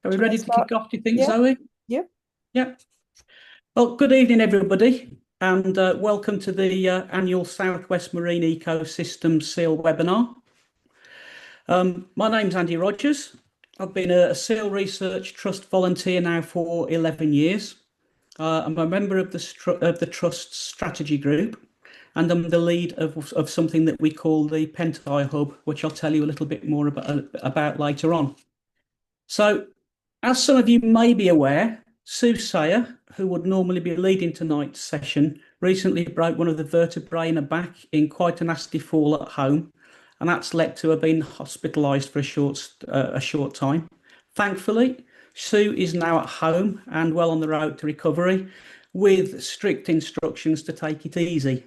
Are we Do you want ready to to start? kick off, do you think, Yeah, Zoe? yeah. Yeah. Well, good evening, everybody, and welcome to the annual Southwest Marine Ecosystem SEAL webinar. My name's Andy Rogers. I've been a SEAL Research Trust volunteer now for 11 years. I'm a member of the Trust's strategy group, and I'm the lead of something that we call the Pentai Hub, which I'll tell you a little bit more about later on. So, as some of you may be aware, Sue Sayer, who would normally be leading tonight's session, recently broke one of the vertebrae in her back in quite a nasty fall at home, and that's led to her being hospitalised for a short time. Thankfully, Sue is now at home and well on the road to recovery, with strict instructions to take it easy.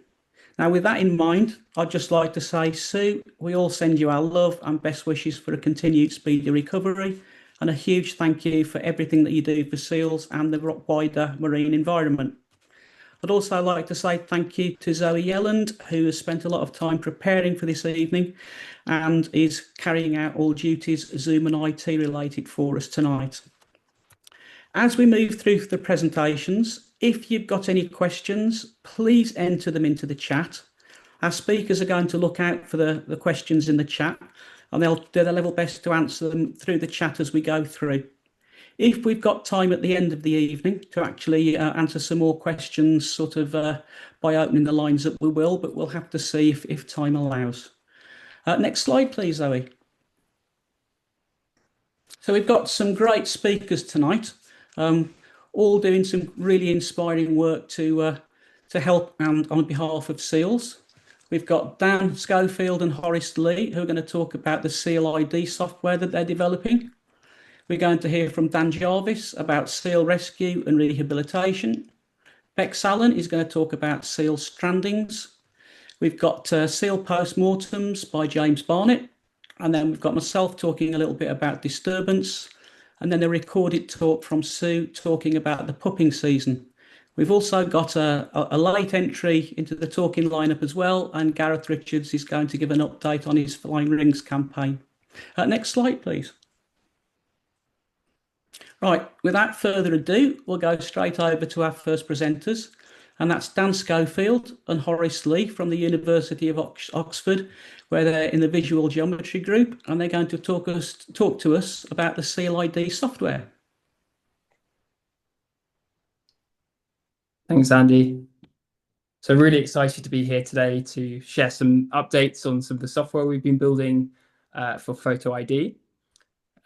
Now, with that in mind, I'd just like to say, Sue, we all send you our love and best wishes for a continued speedy recovery, and a huge thank you for everything that you do for seals and the wider marine environment. I'd also like to say thank you to Zoe Yelland, who has spent a lot of time preparing for this evening and is carrying out all duties Zoom and IT related for us tonight. As we move through the presentations, if you've got any questions, please enter them into the chat. Our speakers are going to look out for the questions in the chat, and they'll do their level best to answer them through the chat as we go through. If we've got time at the end of the evening to actually answer some more questions, by opening the lines up, we will, but we'll have to see if time allows. Next slide, please, Zoe. So we've got some great speakers tonight, all doing some really inspiring work to help and on behalf of SEALs. We've got Dan Schofield and Horace Lee, who are going to talk about the SEAL ID software that they're developing. We're going to hear from Dan Jarvis about SEAL rescue and rehabilitation. Bex Allen is going to talk about SEAL strandings. We've got SEAL postmortems by James Barnett. And then we've got myself talking a little bit about disturbance. And then a recorded talk from Sue talking about the pupping season. We've also got a late entry into the talking lineup as well. And Gareth Richards is going to give an update on his Flying Rings campaign. Next slide, please. Right, without further ado, we'll go straight over to our first presenters, and that's Dan Schofield and Horace Lee from the University of Oxford, where they're in the visual geometry group, and they're going to talk to us about the SEAL ID software. Thanks, Andy. So really excited to be here today to share some updates on some of the software we've been building for Photo ID.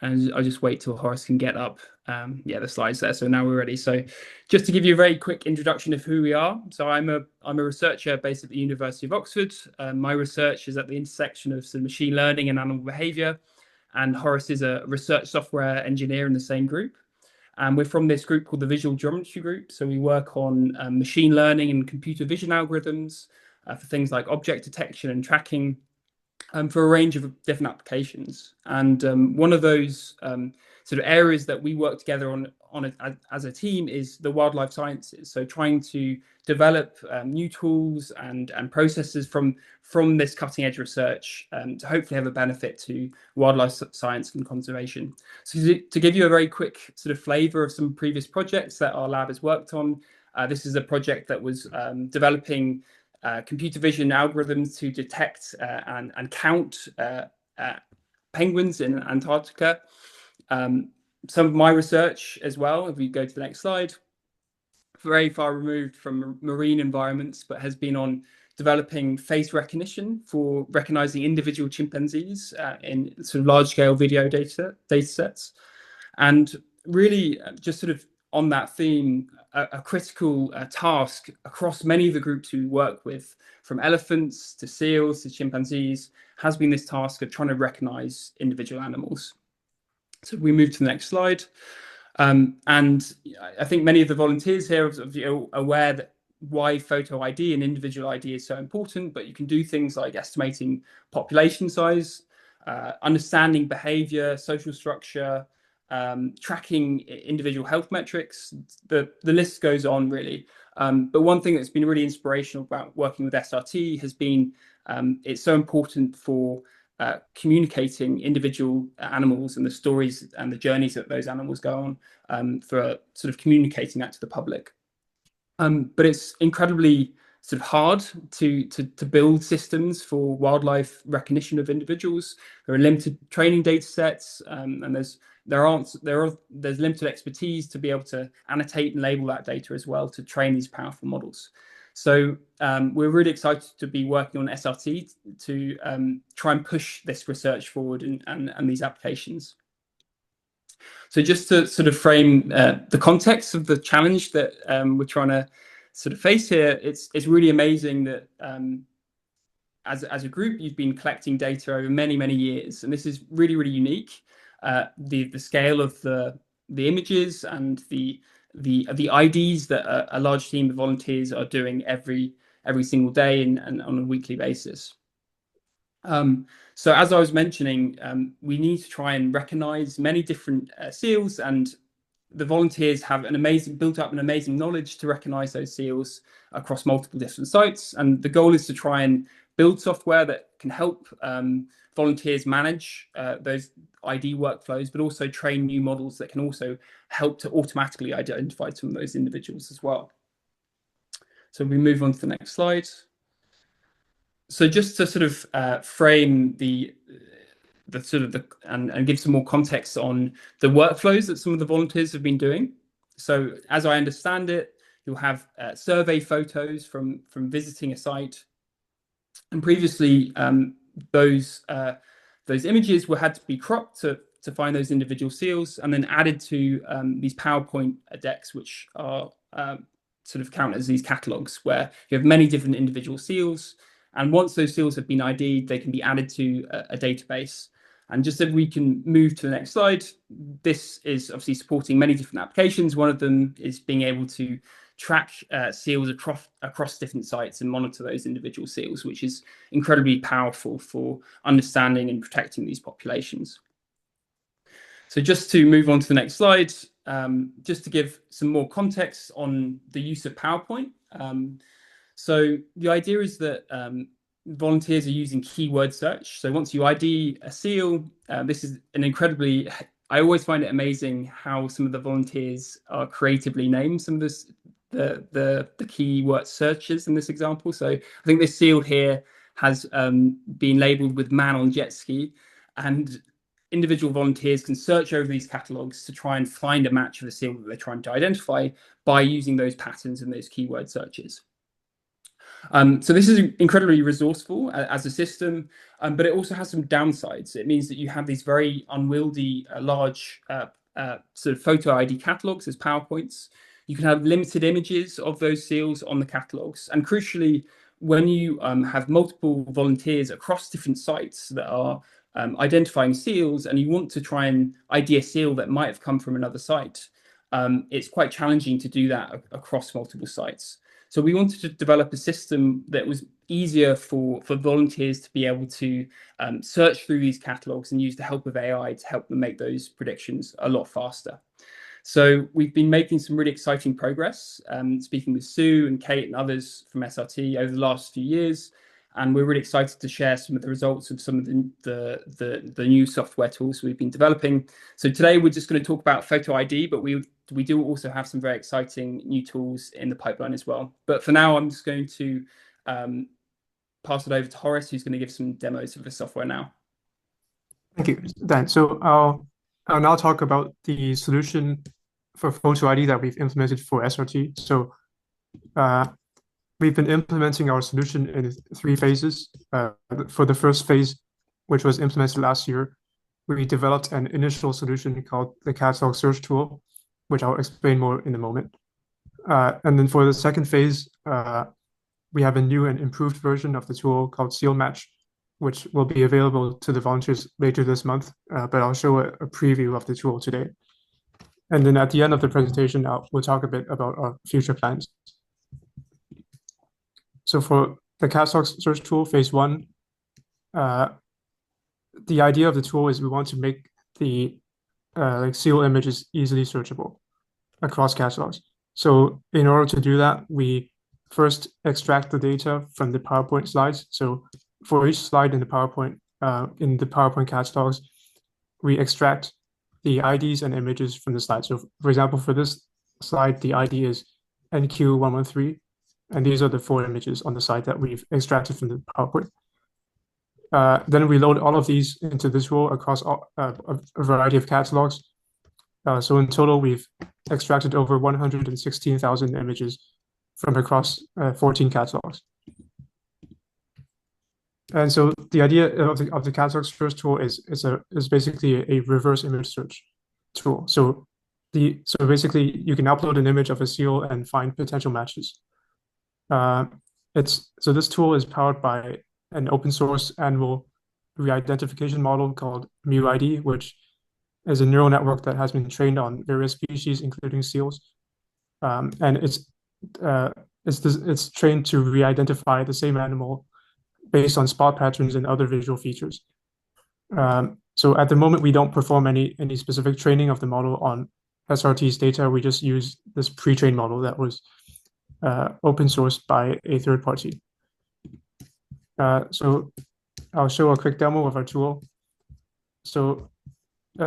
And I'll just wait till Horace can get up the slides there. So now we're ready. So just to give you a very quick introduction of who we are. So I'm a researcher based at the University of Oxford. My research is at the intersection of some machine learning and animal behavior. And Horace is a research software engineer in the same group. And we're from this group called the Visual Geometry Group. So we work on machine learning and computer vision algorithms for things like object detection and tracking for a range of different applications. And one of those sort of areas that we work together on as a team is the wildlife sciences. So trying to develop new tools and processes from this cutting edge research to hopefully have a benefit to wildlife science and conservation. So to give you a very quick sort of flavor of some previous projects that our lab has worked on, this is a project that was developing computer vision algorithms to detect and count penguins in Antarctica. Some of my research as well, if we go to the next slide, very far removed from marine environments, but has been on developing face recognition for recognizing individual chimpanzees in sort of large-scale video data sets. And really just sort of on that theme, a critical task across many of the groups we work with, from elephants to seals to chimpanzees, has been this task of trying to recognize individual animals. So we move to the next slide. And I think many of the volunteers here are aware that why photo ID and individual ID is so important, but you can do things like estimating population size, understanding behavior, social structure, tracking individual health metrics. The list goes on really. But one thing that's been really inspirational about working with SRT has been it's so important for communicating individual animals and the stories and the journeys that those animals go on, for sort of communicating that to the public. But it's incredibly sort of hard to build systems for wildlife recognition of individuals. There are limited training data sets, and there's limited expertise to be able to annotate and label that data as well to train these powerful models. So we're really excited to be working on SRT to try and push this research forward and these applications. So just to sort of frame the context of the challenge that we're trying to sort of face here, it's really amazing that as a group, you've been collecting data over many years, and this is really unique. The scale of the images and the IDs that a large team of volunteers are doing every single day and on a weekly basis. So as I was mentioning, we need to try and recognize many different seals, and the volunteers have built up an amazing knowledge to recognize those seals across multiple different sites. And the goal is to try and build software that can help volunteers manage those ID workflows, but also train new models that can also help to automatically identify some of those individuals as well. So we move on to the next slide. So just to sort of frame and give some more context on the workflows that some of the volunteers have been doing. So as I understand it, you'll have survey photos from visiting a site, and previously those images had to be cropped to find those individual seals, and then added to these PowerPoint decks, which are sort of count as these catalogs where you have many different individual seals. And once those seals have been ID'd, they can be added to a database. And just if we can move to the next slide, this is obviously supporting many different applications. One of them is being able to track seals across different sites and monitor those individual seals, which is incredibly powerful for understanding and protecting these populations. So just to move on to the next slide, just to give some more context on the use of PowerPoint. So the idea is that volunteers are using keyword search. So once you ID a seal, this is an incredibly, I always find it amazing how some of the volunteers are creatively named some of the keyword searches in this example. So I think this seal here has been labeled with man on jet ski, and individual volunteers can search over these catalogs to try and find a match of the seal that they're trying to identify by using those patterns and those keyword searches. So this is incredibly resourceful as a system, but it also has some downsides. It means that you have these very unwieldy, large sort of photo ID catalogs as PowerPoints. You can have limited images of those seals on the catalogs. And crucially, when you have multiple volunteers across different sites that are identifying seals, and you want to try and ID a seal that might have come from another site, it's quite challenging to do that across multiple sites. So we wanted to develop a system that was easier for volunteers to be able to search through these catalogs and use the help of AI to help them make those predictions a lot faster. So we've been making some really exciting progress, speaking with Sue and Kate and others from SRT over the last few years. And we're really excited to share some of the results of some of the new software tools we've been developing. So today we're just going to talk about photo ID, but we do also have some very exciting new tools in the pipeline as well. But for now, I'm just going to pass it over to Horace, who's going to give some demos of the software now. Thank you, Dan. So I'll now talk about the solution for photo ID that we've implemented for SRT. So we've been implementing our solution in 3 phases. For the first phase, which was implemented last year, we developed an initial solution called the catalog search tool, which I'll explain more in a moment. And then for the second phase, we have a new and improved version of the tool called Seal Match, which will be available to the volunteers later this month, but I'll show a preview of the tool today. And then at the end of the presentation, we'll talk a bit about our future plans. So for the catalog search tool, phase 1, the idea of the tool is we want to make the seal images easily searchable across catalogs. So in order to do that, we first extract the data from the PowerPoint slides. So for each slide in the PowerPoint, in the PowerPoint catalogs, we extract the IDs and images from the slide. So for example, for this slide, the ID is NQ113, and these are the 4 images on the slide that we've extracted from the PowerPoint. Then we load all of these into this tool across a variety of catalogs. So in total, we've extracted over 116,000 images from across 14 catalogs. And so the idea of the catalog search tool is basically a reverse image search tool. So basically you can upload an image of a seal and find potential matches. So this tool is powered by an open source animal re-identification model called MuID, which is a neural network that has been trained on various species, including seals, and it's trained to re-identify the same animal based on spot patterns and other visual features. So at the moment, we don't perform any specific training of the model on SRT's data. We just use this pre-trained model that was open sourced by a third party. So I'll show a quick demo of our tool. So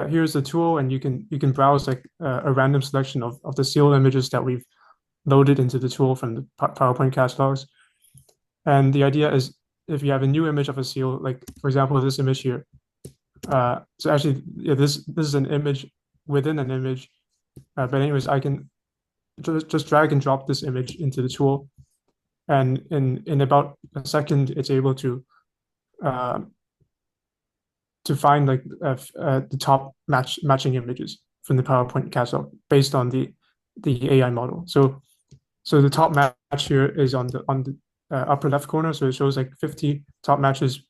here's the tool, and you can browse like a random selection of the seal images that we've loaded into the tool from the PowerPoint catalogs. And the idea is, if you have a new image of a seal, like for example this image here. So actually, yeah, this is an image within an image. But anyways, I can just drag and drop this image into the tool, and in about a second, it's able to find like the top matching images from the PowerPoint catalog based on the AI model. So the top match here is on the upper left corner. So it shows like 50 top matches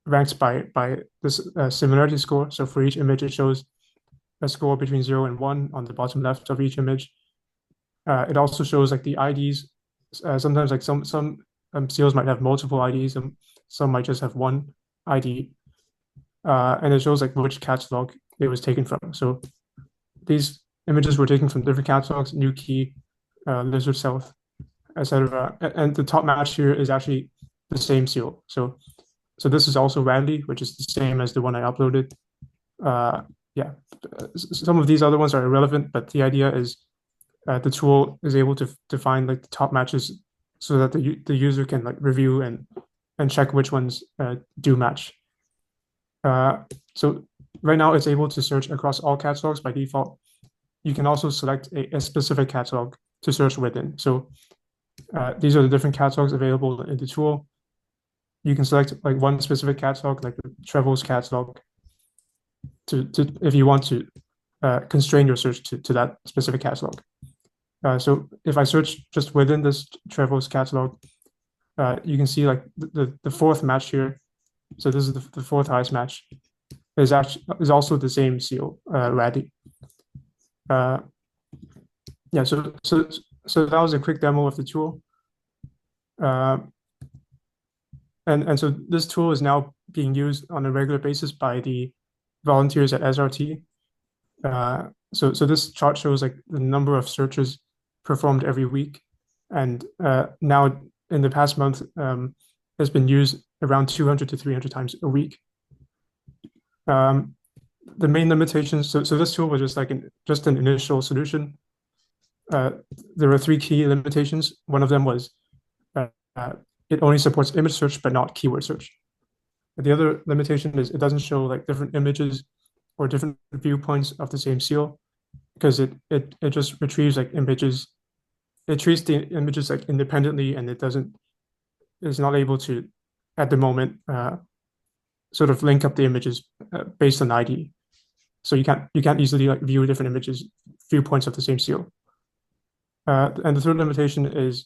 ranked by this similarity score. So for each image, it shows a score between 0 and 1 on the bottom left of each image. It also shows like the IDs. Sometimes like some seals might have multiple IDs, and some might just have one ID. And it shows like which catalog it was taken from. So these images were taken from different catalogs: New Key, Lizard South, etc. And the top match here is actually the same seal. So this is also Radley, which is the same as the one I uploaded. Yeah, some of these other ones are irrelevant, but the idea is the tool is able to find like the top matches so that the user can like review and check which ones do match. So right now it's able to search across all catalogs by default. You can also select a specific catalog to search within. So these are the different catalogs available in the tool. You can select like one specific catalog, like the Trevor's catalog, to if you want to constrain your search to that specific catalog. So if I search just within this Trevor's catalog, you can see like the fourth match here. So this is the fourth highest match. Is also the same seal, Raddy. Yeah. So that was a quick demo of the tool. And so this tool is now being used on a regular basis by the volunteers at SRT. So this chart shows like the number of searches performed every week, and now in the past month has been used around 200 to 300 times a week. The main limitations. So this tool was just like just an initial solution. There were 3 key limitations. One of them was it only supports image search but not keyword search. The other limitation is it doesn't show like different images or different viewpoints of the same seal, because it just retrieves like images. It treats the images like independently, and it's not able to at the moment sort of link up the images based on ID. So you can't easily like view different images, viewpoints of the same seal. And the third limitation is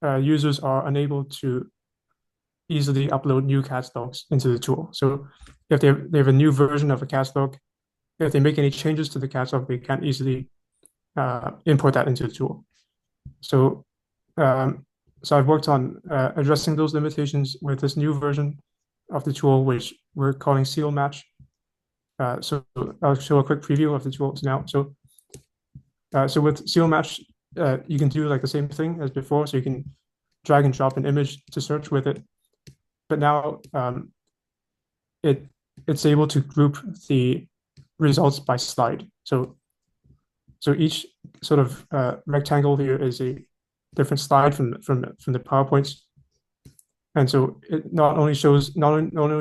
users are unable to easily upload new catalogs into the tool. So if they have a new version of a catalog, if they make any changes to the catalog, they can't easily import that into the tool. So I've worked on addressing those limitations with this new version of the tool, which we're calling Seal Match. So I'll show a quick preview of the tools now. So with Seal Match, you can do like the same thing as before. So you can drag and drop an image to search with it. But now it's able to group the results by slide. So each sort of rectangle here is a different slide from the PowerPoints. And so it not only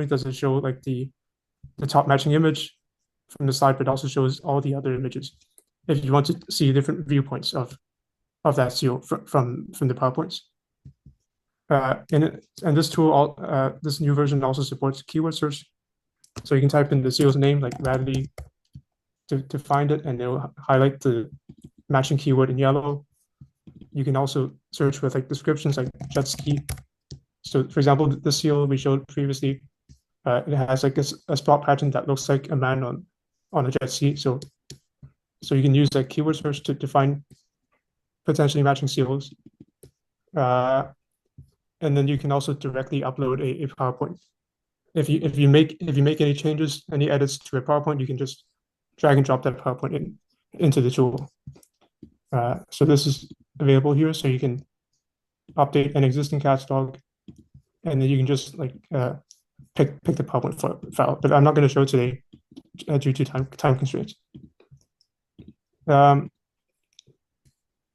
does it show like the top matching image from the slide, but also shows all the other images if you want to see different viewpoints of that seal from the PowerPoints. And this tool, this new version also supports keyword search. So you can type in the seal's name like Radley to find it, and it'll highlight the matching keyword in yellow. You can also search with like descriptions like jet ski. So for example, the seal we showed previously, it has like a spot pattern that looks like a man on a jet ski. So you can use like keyword search to find potentially matching seals. And then you can also directly upload a PowerPoint. If you make any changes, any edits to a PowerPoint, you can just drag and drop that PowerPoint into the tool. So this is available here, so you can update an existing catalog, and then you can just like pick the PowerPoint file. But I'm not going to show it today due to time constraints. So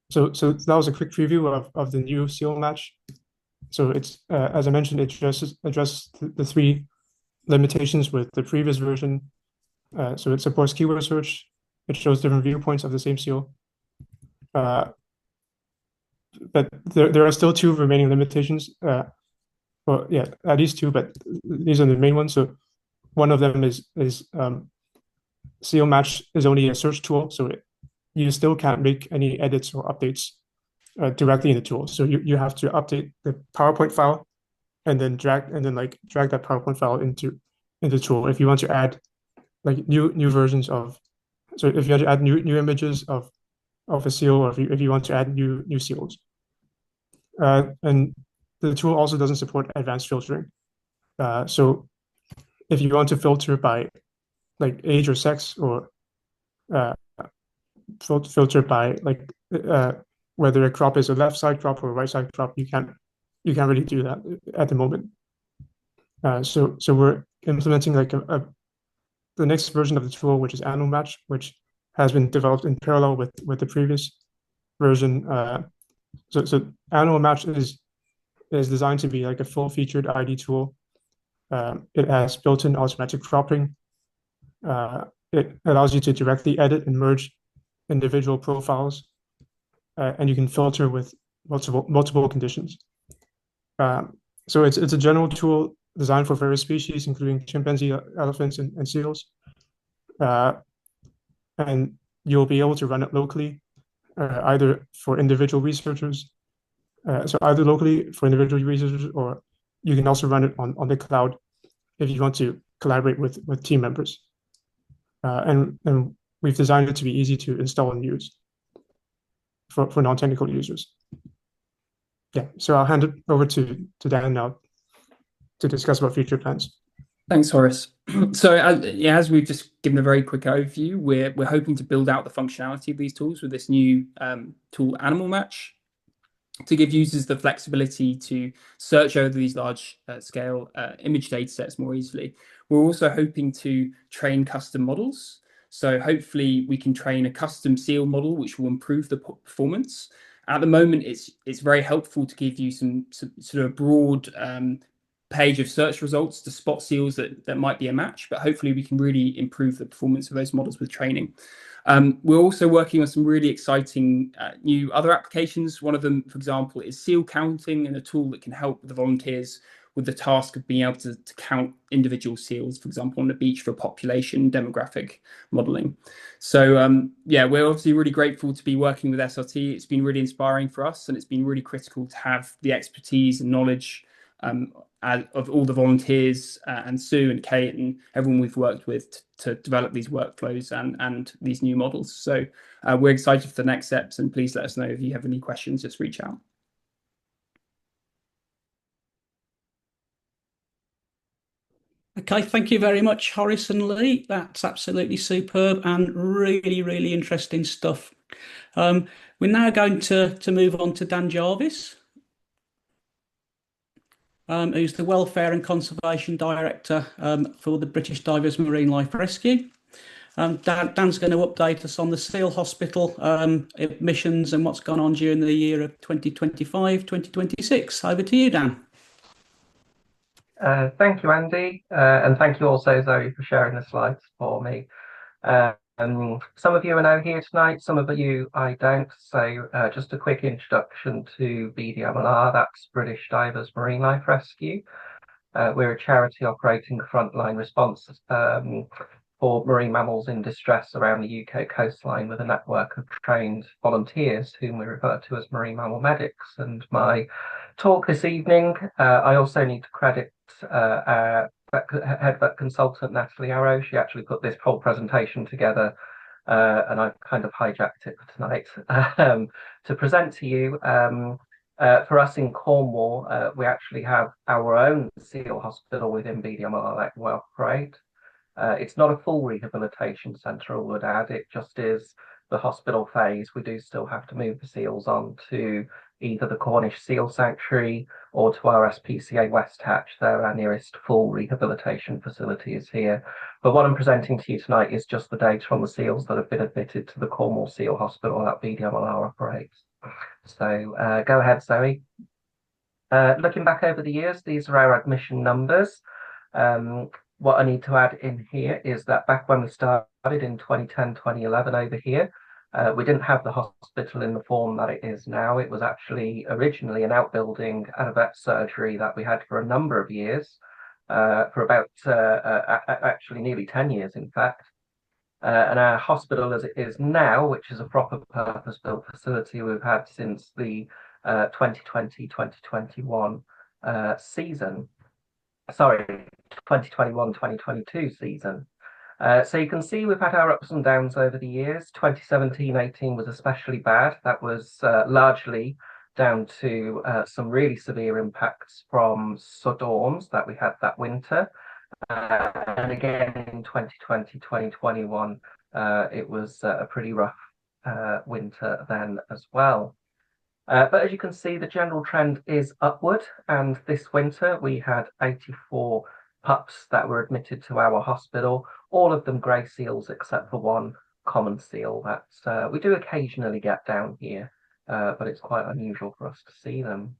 that was a quick preview of the new seal match. So it's as I mentioned, it addresses the three limitations with the previous version. So it supports keyword search. It shows different viewpoints of the same seal. But there are still two remaining limitations. Well, yeah, at least two, but these are the main ones. So one of them is seal match is only a search tool, so you still can't make any edits or updates directly in the tool. So you have to update the PowerPoint file and then drag that PowerPoint file into the tool. If you want to add like new versions of, so if you want to add new images of a seal, or if you want to add new seals. And the tool also doesn't support advanced filtering. So if you want to filter by like age or sex, or filter by like whether a crop is a left side crop or a right side crop, you can't really do that at the moment. So we're implementing like the next version of the tool, which is Animal Match, which has been developed in parallel with the previous version. So Animal Match is designed to be like a full-featured ID tool. It has built-in automatic cropping. It allows you to directly edit and merge individual profiles, and you can filter with multiple conditions. So it's a general tool designed for various species, including chimpanzee, elephants, and seals. And you'll be able to run it locally, either for individual researchers. So either locally for individual researchers, or you can also run it on the cloud if you want to collaborate with team members. And we've designed it to be easy to install and use for non-technical users. Yeah, so I'll hand it over to Dan now to discuss about future plans. Thanks, Horace. So as we've just given a very quick overview, we're hoping to build out the functionality of these tools with this new tool, Animal Match, to give users the flexibility to search over these large scale image data sets more easily. We're also hoping to train custom models. So hopefully we can train a custom seal model, which will improve the performance. At the moment, it's very helpful to give you some sort of broad page of search results to spot seals that might be a match, but hopefully we can really improve the performance of those models with training. We're also working on some really exciting new other applications. One of them, for example, is seal counting, and a tool that can help the volunteers with the task of being able to count individual seals, for example, on the beach for population demographic modeling. So yeah, we're obviously really grateful to be working with SRT. It's been really inspiring for us, and it's been really critical to have the expertise and knowledge of all the volunteers and Sue and Kate and everyone we've worked with to develop these workflows and these new models. So we're excited for the next steps, and please let us know if you have any questions, just reach out. Okay, thank you very much, Horace and Lee. That's absolutely superb and really, really interesting stuff. We're now going to move on to Dan Jarvis. who's the Welfare and Conservation Director for the British Divers Marine Life Rescue. Dan's going to update us on the Seal Hospital admissions and what's gone on during the year of 2025-2026. Over to you, Dan. Thank you, Andy, and thank you also, Zoe, for sharing the slides for me. Some of you are now here tonight, some of you I don't, so just a quick introduction to BDMLR, that's British Divers Marine Life Rescue. We're a charity operating frontline response for marine mammals in distress around the UK coastline with a network of trained volunteers whom we refer to as marine mammal medics. And my talk this evening, I also need to credit our head vet consultant Natalie Arrow. She actually put this whole presentation together and I've kind of hijacked it for tonight to present to you. For us in Cornwall, we actually have our own seal hospital within BDMLR that we operate. It's not a full rehabilitation centre, I would add. It just is the hospital phase. We do still have to move the seals on to either the Cornish Seal Sanctuary or to our SPCA West Hatch. They're our nearest full rehabilitation facilities here. But what I'm presenting to you tonight is just the data on the seals that have been admitted to the Cornwall Seal Hospital that BDMLR operates. So go ahead, Zoe. Looking back over the years, these are our admission numbers. What I need to add in here is that back when we started in 2010, 2011 over here, we didn't have the hospital in the form that it is now. It was actually originally an outbuilding and a vet surgery that we had for a number of years, for about actually nearly 10 years, in fact. And our hospital as it is now, which is a proper purpose-built facility we've had since the 2020-2021 season. Sorry, 2021-2022 season. So you can see we've had our ups and downs over the years. 2017-18 was especially bad. That was largely down to some really severe impacts from storms that we had that winter. And again in 2020-2021, it was a pretty rough winter then as well. But as you can see, the general trend is upward, and this winter we had 84 pups that were admitted to our hospital, all of them grey seals except for one common seal that we do occasionally get down here, but it's quite unusual for us to see them.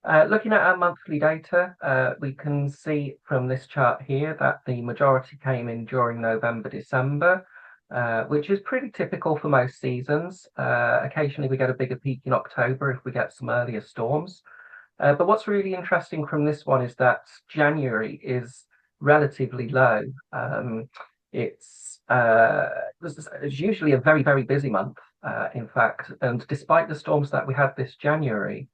Looking at our monthly data, we can see from this chart here that the majority came in during November, December, which is pretty typical for most seasons. Occasionally we get a bigger peak in October if we get some earlier storms. But what's really interesting from this one is that January is relatively low. It's usually a very, very busy month, in fact. And despite the storms that we had this January,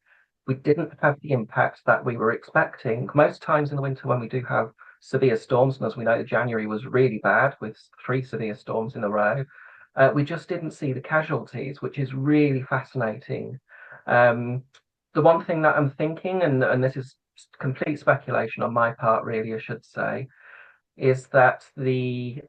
we didn't have the impact that we were expecting. Most times in the winter when we do have severe storms, and as we know, January was really bad with 3 severe storms in a row, we just didn't see the casualties, which is really fascinating. The one thing that I'm thinking, and this is complete speculation on my part really, I should say, is that the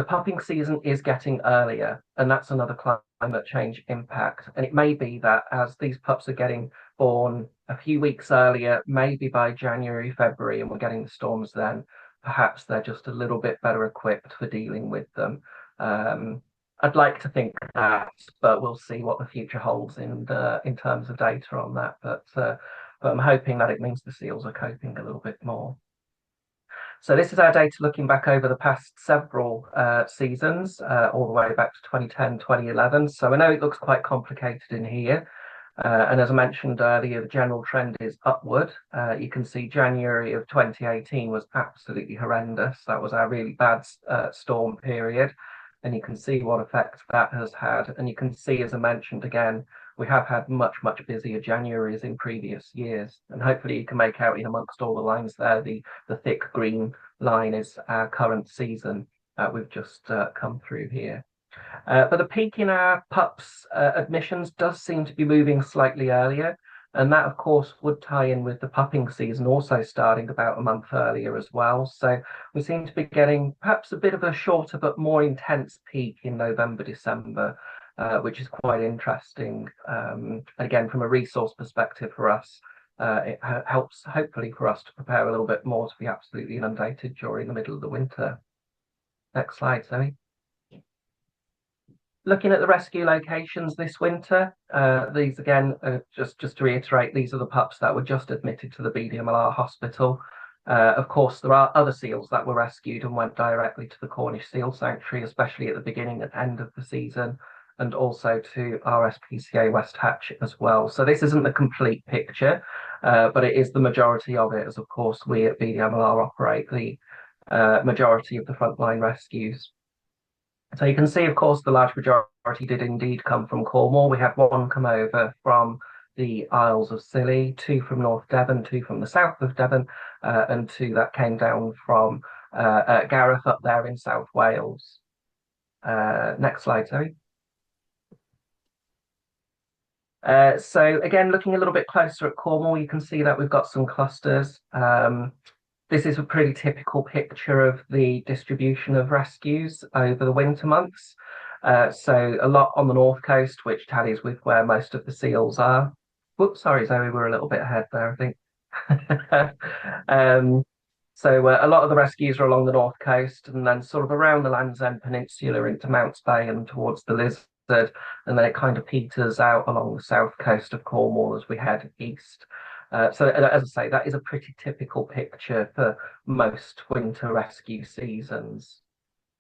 pupping season is getting earlier, and that's another climate change impact. And it may be that as these pups are getting born a few weeks earlier, maybe by January, February, and we're getting the storms then, perhaps they're just a little bit better equipped for dealing with them. I'd like to think that, but we'll see what the future holds in terms of data on that. But I'm hoping that it means the seals are coping a little bit more. So this is our data looking back over the past several seasons, all the way back to 2010, 2011. So I know it looks quite complicated in here. And as I mentioned earlier, the general trend is upward. You can see January of 2018 was absolutely horrendous. That was our really bad storm period. And you can see what effect that has had. And you can see, as I mentioned again, we have had much, much busier Januaries in previous years. And hopefully you can make out in amongst all the lines there, the thick green line is our current season that we've just come through here. But the peak in our pups admissions does seem to be moving slightly earlier. And that, of course, would tie in with the pupping season also starting about a month earlier as well. So we seem to be getting perhaps a bit of a shorter but more intense peak in November, December, which is quite interesting. Again, from a resource perspective for us, it helps hopefully for us to prepare a little bit more to be absolutely inundated during the middle of the winter. Next slide, Zoe. Looking at the rescue locations this winter, these again, just to reiterate, these are the pups that were just admitted to the BDMLR hospital. Of course, there are other seals that were rescued and went directly to the Cornish Seal Sanctuary, especially at the beginning and end of the season, and also to RSPCA West Hatch as well. So this isn't the complete picture, but it is the majority of it, as of course we at BDMLR operate the majority of the frontline rescues. So you can see, of course, the large majority did indeed come from Cornwall. We had one come over from the Isles of Scilly, 2 from North Devon, 2 from the south of Devon, and 2 that came down from Gareth up there in South Wales. Next slide, Zoe. So again, looking a little bit closer at Cornwall, you can see that we've got some clusters. This is a pretty typical picture of the distribution of rescues over the winter months. So a lot on the north coast, which tallies with where most of the seals are. Whoops, sorry, Zoe, we're a little bit ahead there, I think. So a lot of the rescues are along the north coast, and then sort of around the Land's End Peninsula into Mounts Bay and towards the Lizard, and then it kind of peters out along the south coast of Cornwall as we head east. So as I say, that is a pretty typical picture for most winter rescue seasons.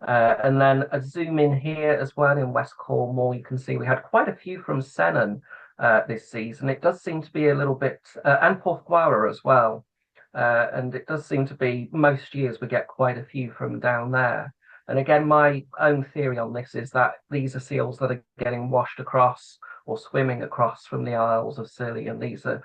And then a zoom in here as well in West Cornwall, you can see we had quite a few from Senan this season. It does seem to be a little bit, and Porthgwara as well. And it does seem to be most years we get quite a few from down there. And again, my own theory on this is that these are seals that are getting washed across or swimming across from the Isles of Scilly, and these are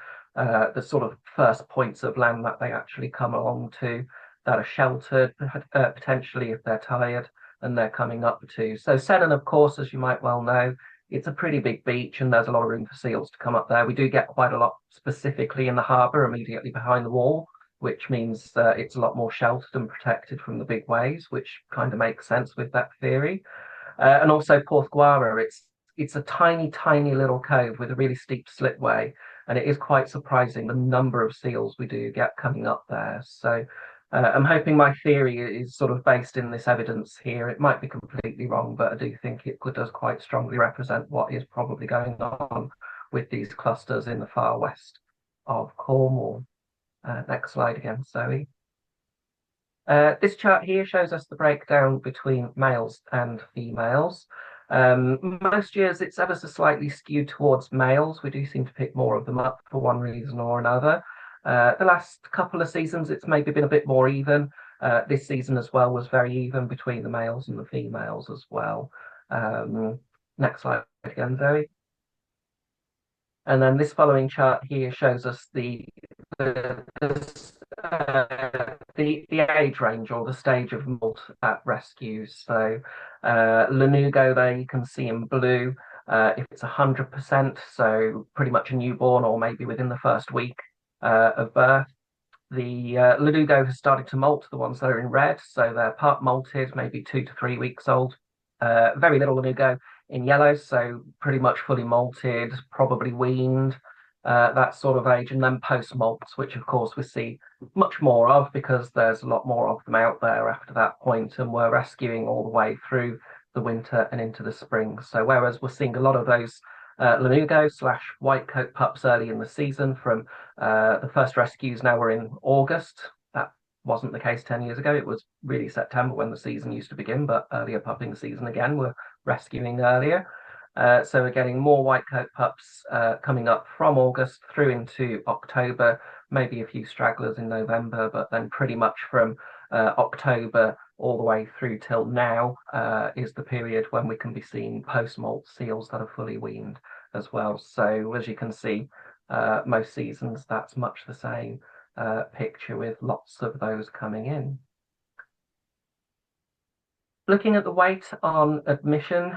the sort of first points of land that they actually come along to, that are sheltered, potentially if they're tired, and they're coming up to. So Senan, of course, as you might well know, it's a pretty big beach and there's a lot of room for seals to come up there. We do get quite a lot specifically in the harbour immediately behind the wall, which means it's a lot more sheltered and protected from the big waves, which kind of makes sense with that theory. And also Porthgwara, it's a tiny, tiny little cove with a really steep slipway, and it is quite surprising the number of seals we do get coming up there. So I'm hoping my theory is sort of based in this evidence here. It might be completely wrong, but I do think it does quite strongly represent what is probably going on with these clusters in the far west of Cornwall. Next slide again, Zoe. This chart here shows us the breakdown between males and females. Most years it's ever so slightly skewed towards males. We do seem to pick more of them up for one reason or another. The last couple of seasons it's maybe been a bit more even. This season as well was very even between the males and the females as well. Next slide again, Zoe. And then this following chart here shows us the age range or the stage of molt at rescues. So Lanugo there you can see in blue if it's 100%, so pretty much a newborn or maybe within the first week of birth. The Lanugo has started to molt, the ones that are in red, so they're part molted, maybe 2 to 3 weeks old. Very little Lanugo in yellow, so pretty much fully molted, probably weaned, that sort of age, and then post molts, which of course we see much more of because there's a lot more of them out there after that point, and we're rescuing all the way through the winter and into the spring. So whereas we're seeing a lot of those Lanugo / white coat pups early in the season from the first rescues now we're in August. That wasn't the case 10 years ago. It was really September when the season used to begin, but earlier pupping season again, we're rescuing earlier. So we're getting more white coat pups coming up from August through into October, maybe a few stragglers in November, but then pretty much from October all the way through till now is the period when we can be seeing post-molt seals that are fully weaned as well. So as you can see, most seasons that's much the same picture with lots of those coming in. Looking at the weight on admission,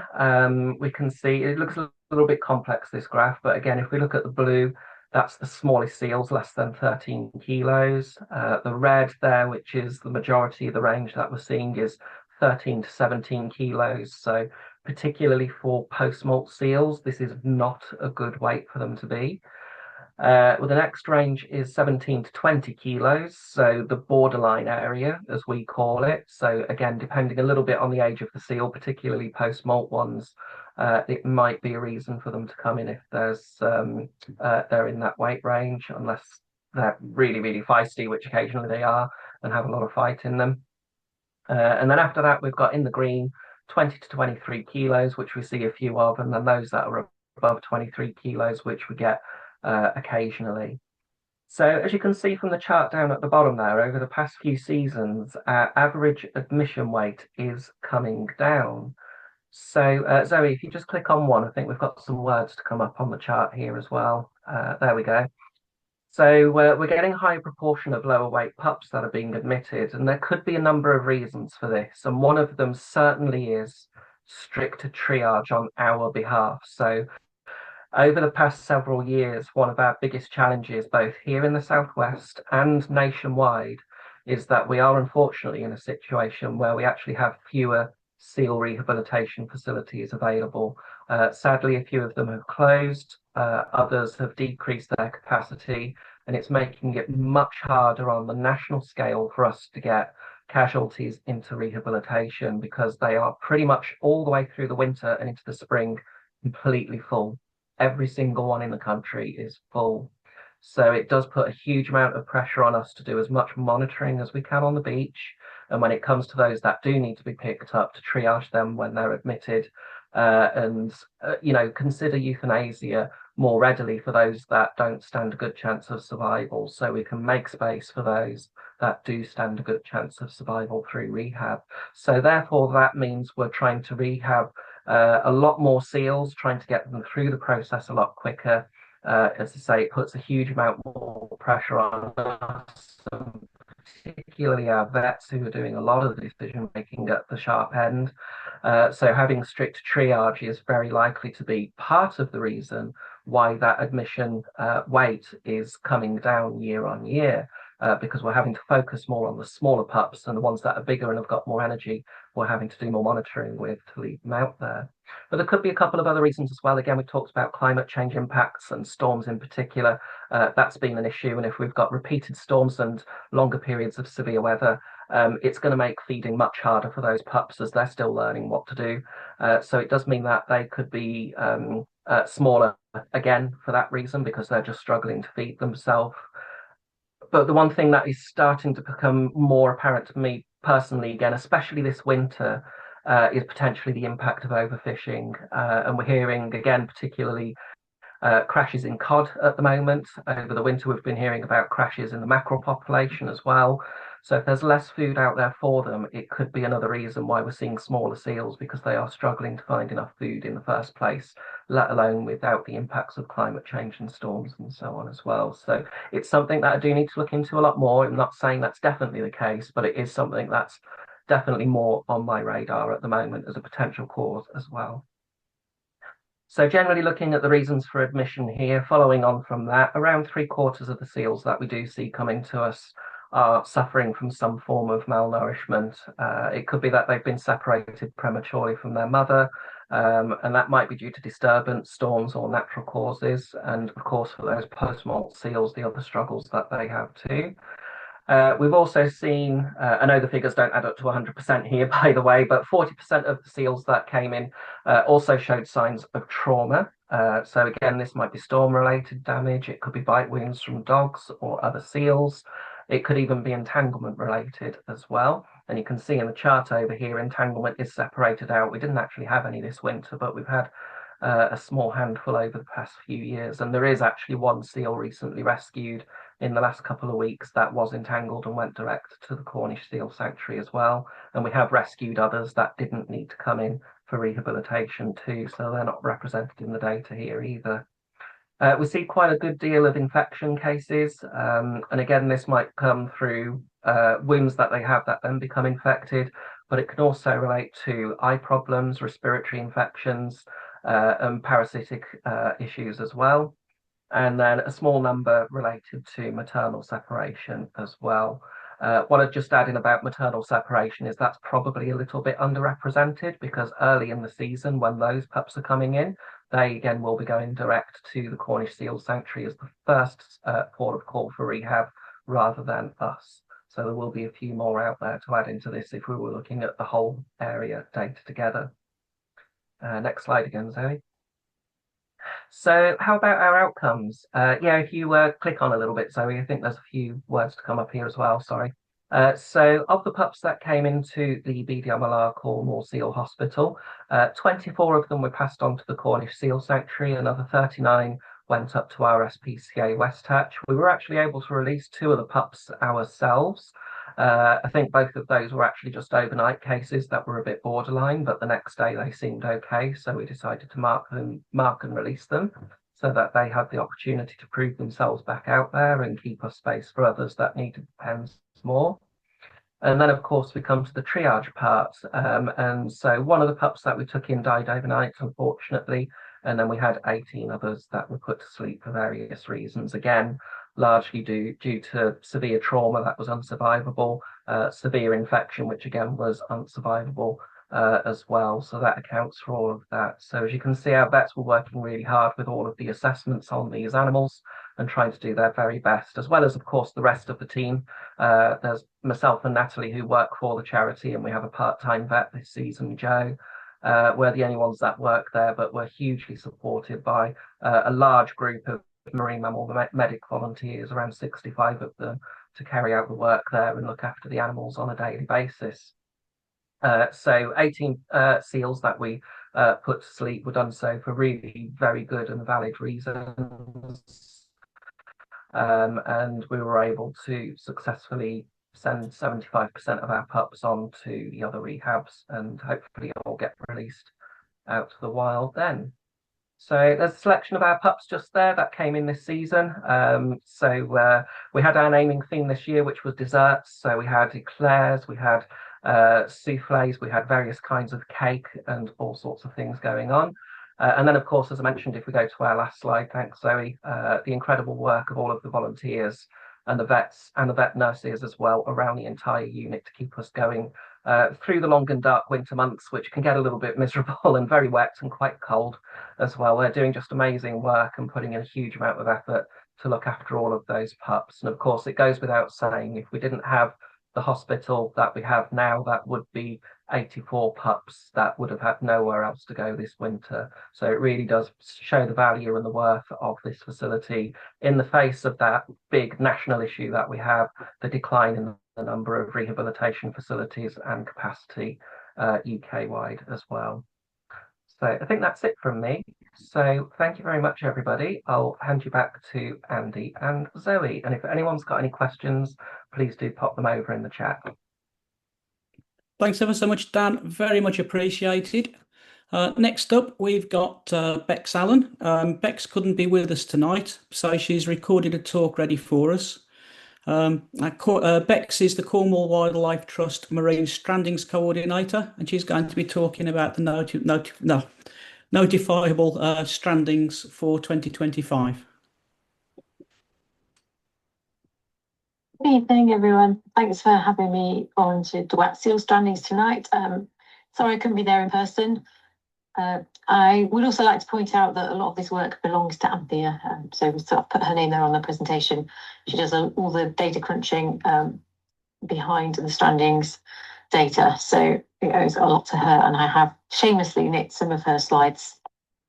we can see it looks a little bit complex, this graph, but again, if we look at the blue, that's the smallest seals, less than 13 kilos. The red there, which is the majority of the range that we're seeing, is 13 to 17 kilos. So particularly for post-molt seals, this is not a good weight for them to be. Well, the next range is 17 to 20 kilos, so the borderline area, as we call it. So again, depending a little bit on the age of the seal, particularly post-molt ones, it might be a reason for them to come in if they're in that weight range, unless they're really, really feisty, which occasionally they are, and have a lot of fight in them. And then after that, we've got in the green 20 to 23 kilos, which we see a few of, and then those that are above 23 kilos, which we get occasionally. So as you can see from the chart down at the bottom there, over the past few seasons, our average admission weight is coming down. So Zoe, if you just click on one, I think we've got some words to come up on the chart here as well. There we go. So we're getting a higher proportion of lower weight pups that are being admitted, and there could be a number of reasons for this. And one of them certainly is stricter triage on our behalf. So over the past several years, one of our biggest challenges, both here in the Southwest and nationwide, is that we are unfortunately in a situation where we actually have fewer seal rehabilitation facilities available. Sadly, a few of them have closed, others have decreased their capacity, and it's making it much harder on the national scale for us to get casualties into rehabilitation because they are pretty much all the way through the winter and into the spring completely full. Every single one in the country is full. So it does put a huge amount of pressure on us to do as much monitoring as we can on the beach. And when it comes to those that do need to be picked up, to triage them when they're admitted, and consider euthanasia more readily for those that don't stand a good chance of survival, so we can make space for those that do stand a good chance of survival through rehab. So therefore, that means we're trying to rehab a lot more seals, trying to get them through the process a lot quicker. As I say, it puts a huge amount more pressure on us, particularly our vets who are doing a lot of the decision making at the sharp end. So having strict triage is very likely to be part of the reason why that admission weight is coming down year on year. Because we're having to focus more on the smaller pups, and the ones that are bigger and have got more energy, we're having to do more monitoring with to leave them out there. But there could be a couple of other reasons as well. Again, we talked about climate change impacts and storms in particular. That's been an issue, and if we've got repeated storms and longer periods of severe weather, it's going to make feeding much harder for those pups as they're still learning what to do. So it does mean that they could be smaller again for that reason, because they're just struggling to feed themselves. But the one thing that is starting to become more apparent to me personally, again, especially this winter, is potentially the impact of overfishing. And we're hearing, again, particularly crashes in cod at the moment. Over the winter, we've been hearing about crashes in the mackerel population as well. So if there's less food out there for them, it could be another reason why we're seeing smaller seals, because they are struggling to find enough food in the first place, let alone without the impacts of climate change and storms and so on as well. So it's something that I do need to look into a lot more. I'm not saying that's definitely the case, but it is something that's definitely more on my radar at the moment as a potential cause as well. So generally looking at the reasons for admission here, following on from that, around 3/4 of the seals that we do see coming to us are suffering from some form of malnourishment. It could be that they've been separated prematurely from their mother, and that might be due to disturbance, storms, or natural causes. And of course, for those post-molt seals, the other struggles that they have too. We've also seen, I know the figures don't add up to 100% here, by the way, but 40% of the seals that came in also showed signs of trauma. So again, this might be storm-related damage. It could be bite wounds from dogs or other seals. It could even be entanglement-related as well. And you can see in the chart over here, entanglement is separated out. We didn't actually have any this winter, but we've had a small handful over the past few years. And there is actually one seal recently rescued in the last couple of weeks that was entangled and went direct to the Cornish Seal Sanctuary as well. And we have rescued others that didn't need to come in for rehabilitation too, so they're not represented in the data here either. We see quite a good deal of infection cases, and again, this might come through wounds that they have that then become infected, but it can also relate to eye problems, respiratory infections, and parasitic issues as well. And then a small number related to maternal separation as well. What I'd just add in about maternal separation is that's probably a little bit underrepresented, because early in the season, when those pups are coming in, they again will be going direct to the Cornish Seal Sanctuary as the first port of call for rehab, rather than us. So there will be a few more out there to add into this if we were looking at the whole area data together. Next slide again, Zoe. So how about our outcomes? Yeah, if you click on a little bit, Zoe, I think there's a few words to come up here as well, sorry. So of the pups that came into the BDMLR Cornwall Seal Hospital, 24 of them were passed on to the Cornish Seal Sanctuary, another 39 went up to our SPCA West Hatch. We were actually able to release 2 of the pups ourselves. I think both of those were actually just overnight cases that were a bit borderline, but the next day they seemed okay, so we decided to mark and release them so that they had the opportunity to prove themselves back out there and keep us space for others that needed pens more. And then, of course, we come to the triage part. And so one of the pups that we took in died overnight, unfortunately, and then we had 18 others that were put to sleep for various reasons. Again, largely due to severe trauma that was unsurvivable, severe infection, which again was unsurvivable as well. So that accounts for all of that. So as you can see, our vets were working really hard with all of the assessments on these animals and trying to do their very best, as well as, of course, the rest of the team. There's myself and Natalie who work for the charity, and we have a part-time vet this season, Joe. We're the only ones that work there, but we're hugely supported by a large group of marine mammal medic volunteers, around 65 of them, to carry out the work there and look after the animals on a daily basis. So 18 seals that we put to sleep were done so for really very good and valid reasons. And we were able to successfully send 75% of our pups on to the other rehabs, and hopefully all get released out to the wild then. So there's a selection of our pups just there that came in this season. So we had our naming theme this year, which was desserts. So we had eclairs, we had souffles, we had various kinds of cake and all sorts of things going on. And then, of course, as I mentioned, if we go to our last slide, thanks, Zoe, the incredible work of all of the volunteers and the vets and the vet nurses as well around the entire unit to keep us going through the long and dark winter months, which can get a little bit miserable and very wet and quite cold as well. They're doing just amazing work and putting in a huge amount of effort to look after all of those pups. And of course, it goes without saying, if we didn't have the hospital that we have now, that would be 84 pups that would have had nowhere else to go this winter. So it really does show the value and the worth of this facility in the face of that big national issue that we have, the decline in the number of rehabilitation facilities and capacity UK-wide as well. So I think that's it from me. So thank you very much, everybody. I'll hand you back to Andy and Zoe. And if anyone's got any questions, please do pop them over in the chat. Thanks ever so much, Dan. Very much appreciated. Next up, we've got Bex Allen. Bex couldn't be with us tonight, so she's recorded a talk ready for us. Bex is the Cornwall Wildlife Trust Marine Strandings Coordinator, and she's going to be talking about the notifiable strandings for 2025. Good evening, everyone. Thanks for having me on to DWAT Seal Strandings tonight. Sorry I couldn't be there in person. I would also like to point out that a lot of this work belongs to Anthea, so we sort of put her name there on the presentation. She does all the data crunching behind the strandings data, so it owes a lot to her, and I have shamelessly nicked some of her slides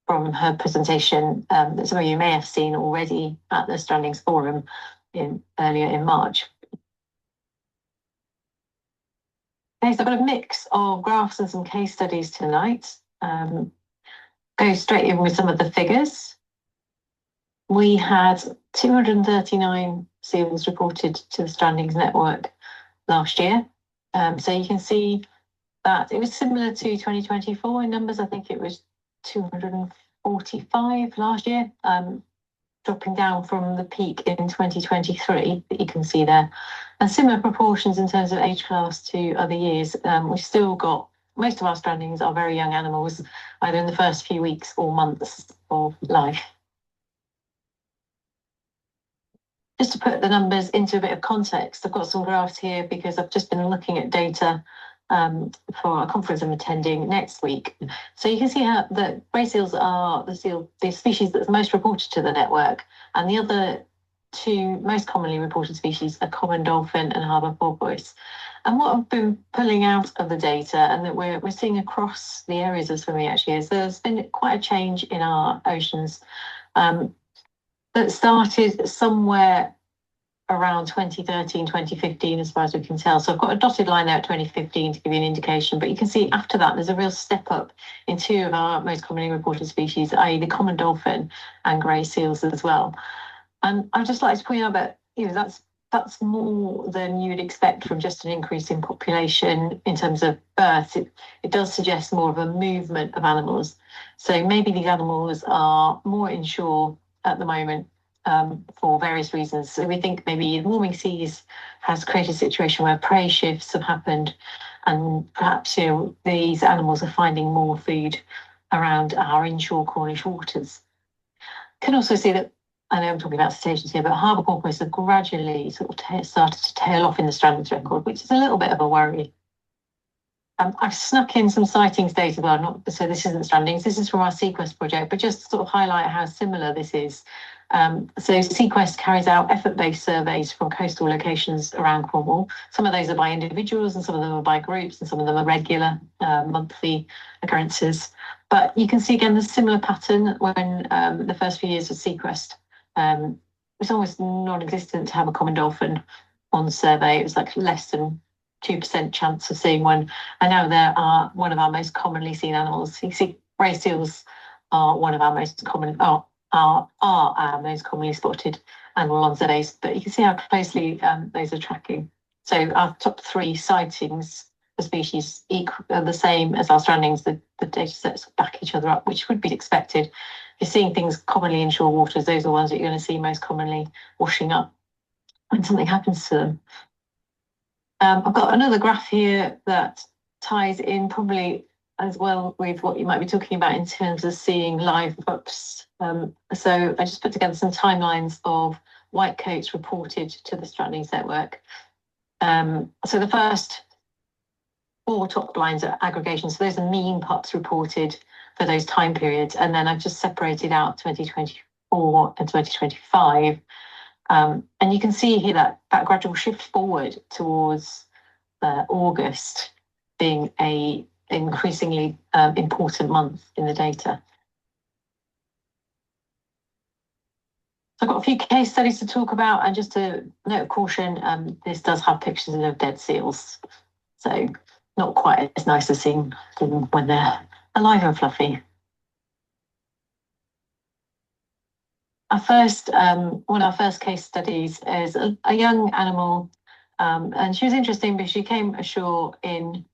from her presentation that some of you may have seen already at the Strandings Forum earlier in March. Okay, so I've got a mix of graphs and some case studies tonight. Go straight in with some of the figures. We had 239 seals reported to the Strandings network last year. So you can see that it was similar to 2024 in numbers. I think it was 245 last year. Dropping down from the peak in 2023 that you can see there, and similar proportions in terms of age class to other years. We've still got most of our strandings are very young animals, either in the first few weeks or months of life. just to put the numbers into a bit of context, I've got some graphs here because I've just been looking at data for a conference I'm attending next week. So you can see how the grey seals are the species that's most reported to the network, and the other two most commonly reported species are common dolphin and harbour porpoise. And what I've been pulling out of the data, and that we're seeing across the areas of SWME actually, is there's been quite a change in our oceans that started somewhere around 2013, 2015, as far as we can tell. So I've got a dotted line there at 2015 to give you an indication, but you can see after that, there's a real step up in two of our most commonly reported species, i.e. the common dolphin and grey seals as well. And I'd just like to point out that, that's more than you would expect from just an increase in population in terms of births. It does suggest more of a movement of animals. So maybe these animals are more inshore at the moment for various reasons. So we think maybe warming seas has created a situation where prey shifts have happened, and perhaps these animals are finding more food around our inshore Cornish waters. Can also see that, I know I'm talking about cetaceans here, but harbour porpoise have gradually sort of started to tail off in the strandings record, which is a little bit of a worry. I've snuck in some sightings data, so this isn't strandings, this is from our Sequest project, but just to sort of highlight how similar this is. So Sequest carries out effort-based surveys from coastal locations around Cornwall. Some of those are by individuals and some of them are by groups, and some of them are regular monthly occurrences. But you can see again the similar pattern when the first few years of Sequest. It's almost non-existent to have a common dolphin on survey. It was like less than 2% chance of seeing one. And now they are one of our most commonly seen animals. You see grey seals are one of our most common, are our most commonly spotted animal on surveys, but you can see how closely those are tracking. So our top three sightings for species are the same as our strandings. The data sets back each other up, which would be expected. If you're seeing things commonly in shore waters, those are the ones that you're going to see most commonly washing up when something happens to them. I've got another graph here that ties in probably as well with what you might be talking about in terms of seeing live pups. So I just put together some timelines of whitecoats reported to the strandings network. So the first four top lines are aggregations. So those are mean pups reported for those time periods. And then I've just separated out 2024 and 2025. And you can see here that gradual shift forward towards August being a increasingly important month in the data. So I've got a few case studies to talk about, and just a note of caution, this does have pictures of dead seals. So not quite as nice as seeing them when they're alive and fluffy. Our first, one of our first case studies is a young animal, and she was interesting because she came ashore in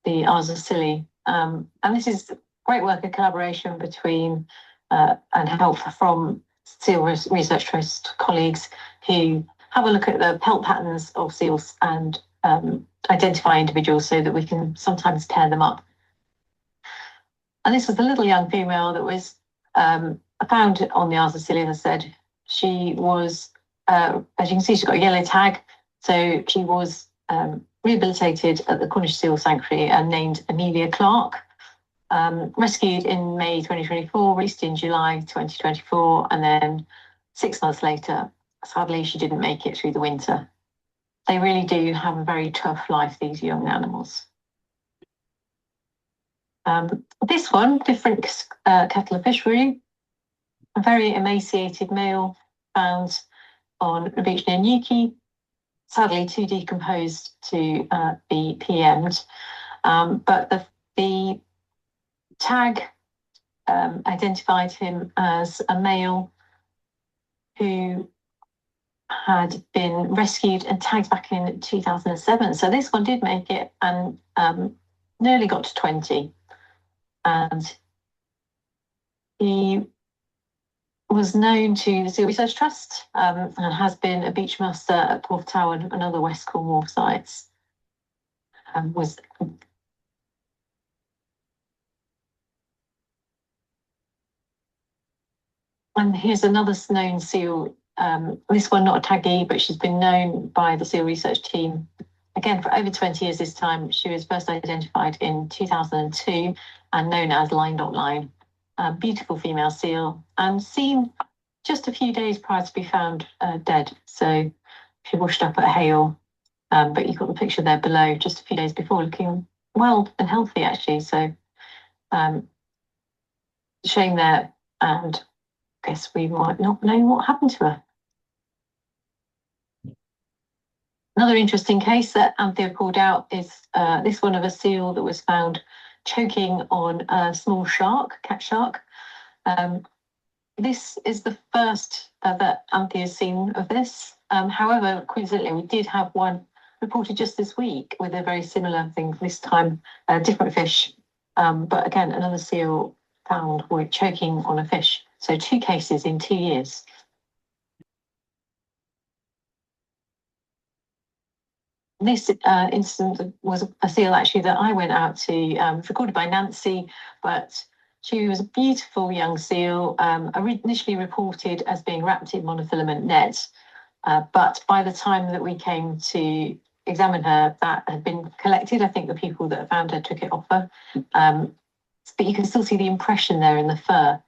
the Isles of Scilly, and this is great work of collaboration between and help from Seal Research Trust colleagues who have a look at the pelt patterns of seals and identify individuals so that we can sometimes pair them up. And this was the little young female that was found on the Isles of Scilly, as I said. She was, as you can see, she's got a yellow tag. So she was rehabilitated at the Cornish Seal Sanctuary and named Amelia Clark. Rescued in May 2024, released in July 2024, and then 6 months later, sadly, she didn't make it through the winter. They really do have a very tough life, these young animals. This one, different kettle of fish really. A very emaciated male found on a beach near Newquay, sadly too decomposed to be PM'd. But the tag identified him as a male who had been rescued and tagged back in 2007. So this one did make it and nearly got to 20. And he was known to the Seal Research Trust and has been a beach master at Porth Tower and other West Cornwall sites. And here's another known seal This one not a taggy, but she's been known by the seal research team again for over 20 years this time. She was first identified in 2002 and known as line.line. Beautiful female seal and seen just a few days prior to be found dead. So she washed up at Hale, but you've got the picture there below just a few days before, looking well and healthy actually. So shame there, and I guess we might not know what happened to her. Another interesting case that Anthea pulled out is this one of a seal that was found choking on a small shark, cat shark. This is the first that Anthea's seen of this. However, coincidentally, we did have one reported just this week with a very similar thing, this time a different fish. But again, another seal found with choking on a fish. So 2 cases in 2 years. This incident was a seal actually that I went out to, recorded by Nancy, but she was a beautiful young seal, initially reported as being wrapped in monofilament net. But by the time that we came to examine her, that had been collected. I think the people that found her took it off her. But you can still see the impression there in the fur.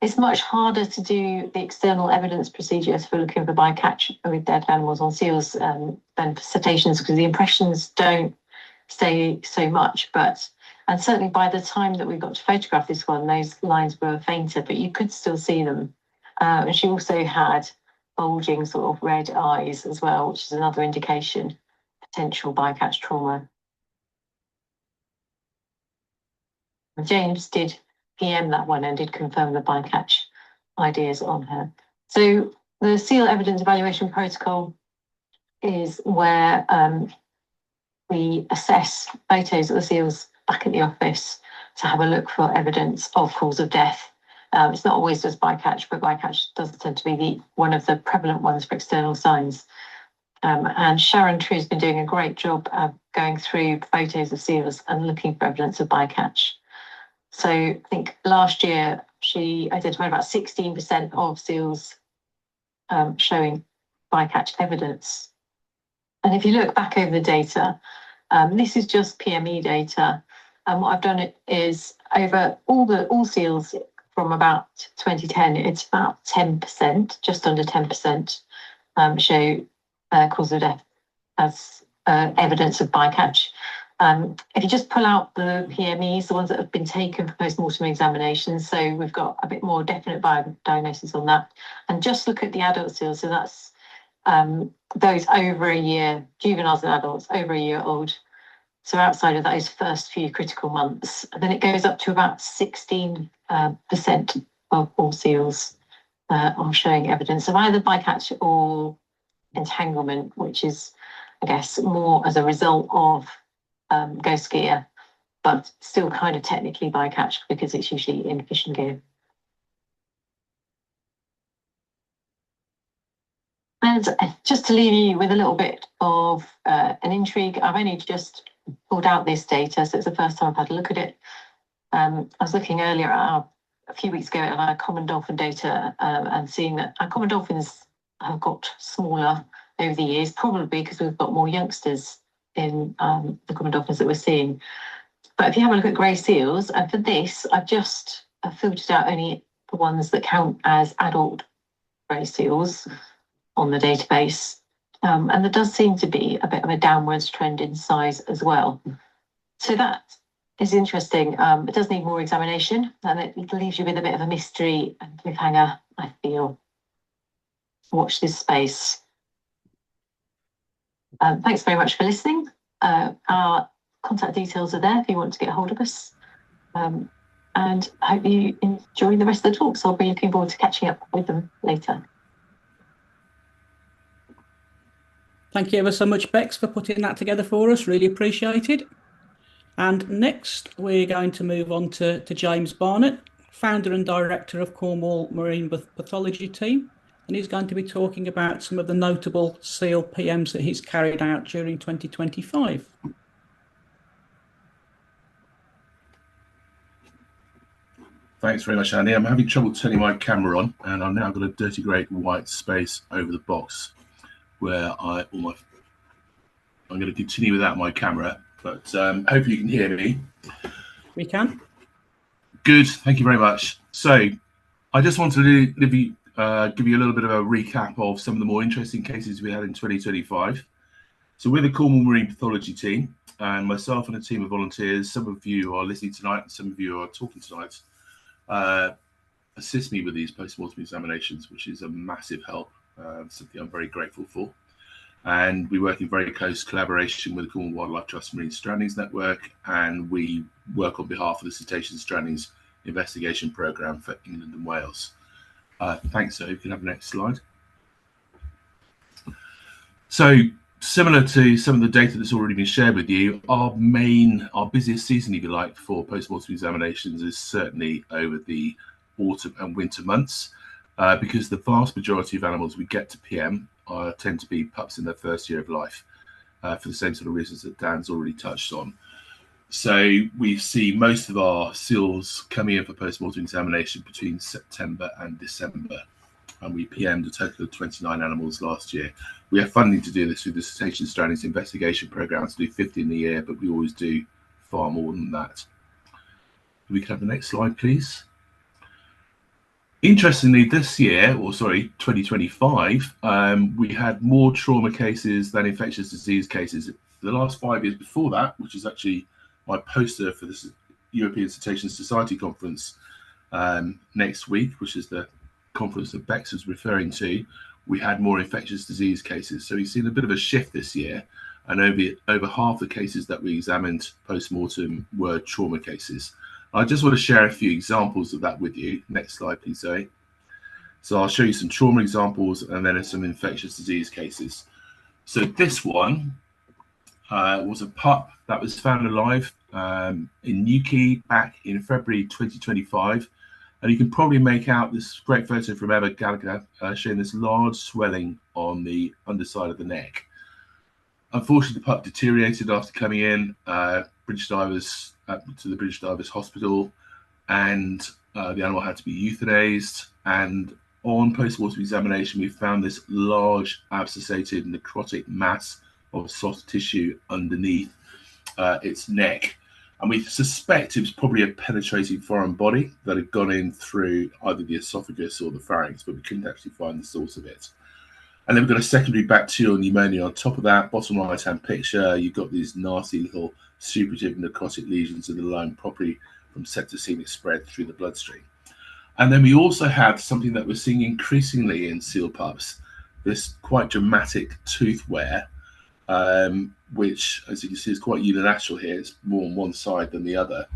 It's much harder to do the external evidence procedures for looking for bycatch with dead animals on seals than for cetaceans, because the impressions don't stay so much. And certainly by the time that we got to photograph this one, those lines were fainter, but you could still see them. And she also had bulging sort of red eyes as well, which is another indication of potential bycatch trauma. James did PM that one and did confirm the bycatch ideas on her. So the seal evidence evaluation protocol is where we assess photos of the seals back at the office to have a look for evidence of cause of death. It's not always just bycatch, but bycatch does tend to be one of the prevalent ones for external signs. And Sharon True has been doing a great job going through photos of seals and looking for evidence of bycatch. So I think last year she identified about 16% of seals showing bycatch evidence. And if you look back over the data, this is just PME data. And what I've done is over all seals from about 2010, it's about 10%, just under 10%, show cause of death as evidence of bycatch. If you just pull out the PMEs, the ones that have been taken for post-mortem examinations, so we've got a bit more definite diagnosis on that, and just look at the adult seals, so that's those over a year, juveniles and adults over a year old, so outside of those first few critical months, and then it goes up to about 16% of all seals are showing evidence of either bycatch or entanglement, which is, I guess, more as a result of ghost gear, but still kind of technically bycatch because it's usually in fishing gear. And just to leave you with a little bit of an intrigue, I've only just pulled out this data, so it's the first time I've had a look at it. I was looking earlier at a few weeks ago at our common dolphin data and seeing that our common dolphins have got smaller over the years, probably because we've got more youngsters in the common dolphins that we're seeing. But if you have a look at grey seals, and for this, I've just filtered out only the ones that count as adult grey seals on the database. And there does seem to be a bit of a downwards trend in size as well. So that is interesting. It does need more examination, and it leaves you with a bit of a mystery and cliffhanger, I feel. Watch this space. Thanks very much for listening. Our contact details are there if you want to get hold of us. And I hope you enjoy the rest of the talks. I'll be looking forward to catching up with them later. Thank you ever so much, Bex, for putting that together for us. Really appreciated. And next, we're going to move on to James Barnett, founder and director of Cornwall Marine Pathology Team. And he's going to be talking about some of the notable seal PMs that he's carried out during 2025. Thanks very much, Andy. I'm having trouble turning my camera on, and I've now got a dirty grey white space over the box where I'm going to continue without my camera, but hopefully you can hear me. We can. Good, thank you very much. So I just wanted to give you a little bit of a recap of some of the more interesting cases we had in 2025. So we're the Cornwall Marine Pathology team, and myself and a team of volunteers, some of you are listening tonight and some of you are talking tonight, assist me with these post-mortem examinations, which is a massive help, something I'm very grateful for. And we work in very close collaboration with the Cornwall Wildlife Trust Marine Strandings Network, and we work on behalf of the Cetacean Strandings Investigation Programme for England and Wales. Thanks, so you can have the next slide. So similar to some of the data that's already been shared with you, our busiest season, if you like, for post-mortem examinations is certainly over the autumn and winter months, because the vast majority of animals we get to PM tend to be pups in their first year of life, for the same sort of reasons that Dan's already touched on. So we see most of our seals coming in for post-mortem examination between September and December, and we PM'd a total of 29 animals last year. We have funding to do this through the Cetacean Strandings Investigation Programme to do 50 in the year, but we always do far more than that. We can have the next slide, please. Interestingly, this year, 2025, we had more trauma cases than infectious disease cases. The last 5 years before that, which is actually my poster for this European Cetacean Society conference next week, which is the conference that Bex was referring to, we had more infectious disease cases. So we've seen a bit of a shift this year, and over half the cases that we examined post-mortem were trauma cases. I just want to share a few examples of that with you. Next slide, please, Zoe. So I'll show you some trauma examples and then some infectious disease cases. So this one was a pup that was found alive in Newquay back in February 2025. And you can probably make out this great photo from Emma Gallagher showing this large swelling on the underside of the neck. Unfortunately, the pup deteriorated after coming in to the British Divers Hospital, and the animal had to be euthanized. And on post-mortem examination, we found this large abscessated necrotic mass of soft tissue underneath its neck. And we suspect it was probably a penetrating foreign body that had gone in through either the esophagus or the pharynx, but we couldn't actually find the source of it. And then we've got a secondary bacterial pneumonia on top of that. Bottom right-hand picture, you've got these nasty little suppurative necrotic lesions in the lung, probably from septicemic spread through the bloodstream. And then we also have something that we're seeing increasingly in seal pups, this quite dramatic tooth wear, which, as you can see, is quite unilateral here. It's more on one side than the other.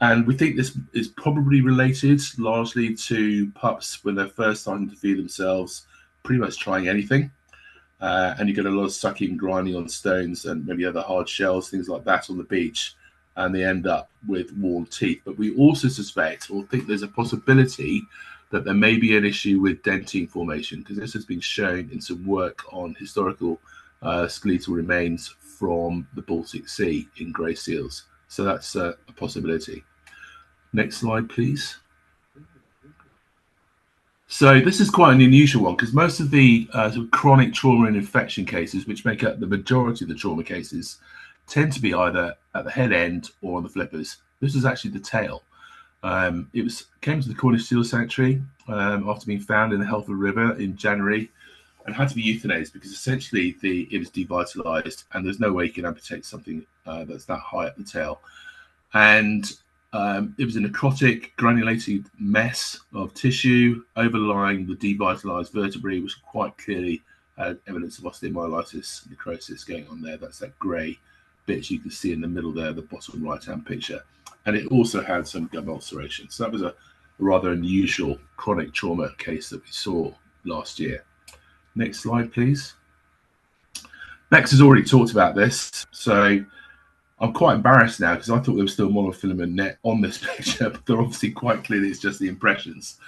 And we think this is probably related largely to pups when they're first starting to feed themselves, pretty much trying anything. And you get a lot of sucking, grinding on stones and maybe other hard shells, things like that on the beach, and they end up with worn teeth. But we also suspect or think there's a possibility that there may be an issue with dentine formation, because this has been shown in some work on historical skeletal remains from the Baltic Sea in grey seals. So that's a possibility. Next slide, please. So this is quite an unusual one, because most of the sort of chronic trauma and infection cases, which make up the majority of the trauma cases, tend to be either at the head end or on the flippers. This is actually the tail. It came to the Cornish Seal Sanctuary after being found in the Helfer River in January, and had to be euthanized because essentially it was devitalized, and there's no way you can amputate something that's that high at the tail. And it was a necrotic, granulated mess of tissue overlying the devitalized vertebrae, which quite clearly had evidence of osteomyelitis necrosis going on there. That's that grey bit you can see in the middle there, the bottom right-hand picture. And it also had some gum ulceration. So that was a rather unusual chronic trauma case that we saw last year. Next slide, please. Bex has already talked about this, so I'm quite embarrassed now because I thought there was still monofilament net on this picture, but they're obviously quite clearly it's just the impressions.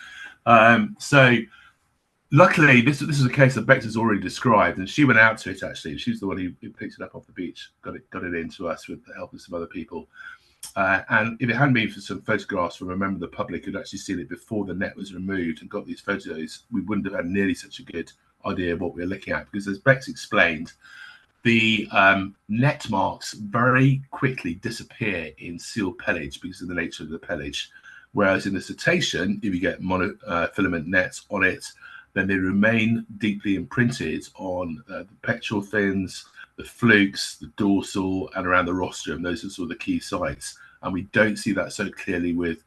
So luckily, this is a case that Bex has already described, and she went out to it actually. She's the one who picked it up off the beach, got it into us with the help of some other people. And if it hadn't been for some photographs from a member of the public who'd actually seen it before the net was removed and got these photos, we wouldn't have had nearly such a good idea of what we're looking at. Because as Bex explained, the net marks very quickly disappear in seal pelage because of the nature of the pelage. Whereas in the cetacean, if you get monofilament nets on it, then they remain deeply imprinted on the pectoral fins, the flukes, the dorsal, and around the rostrum. Those are sort of the key sites. And we don't see that so clearly with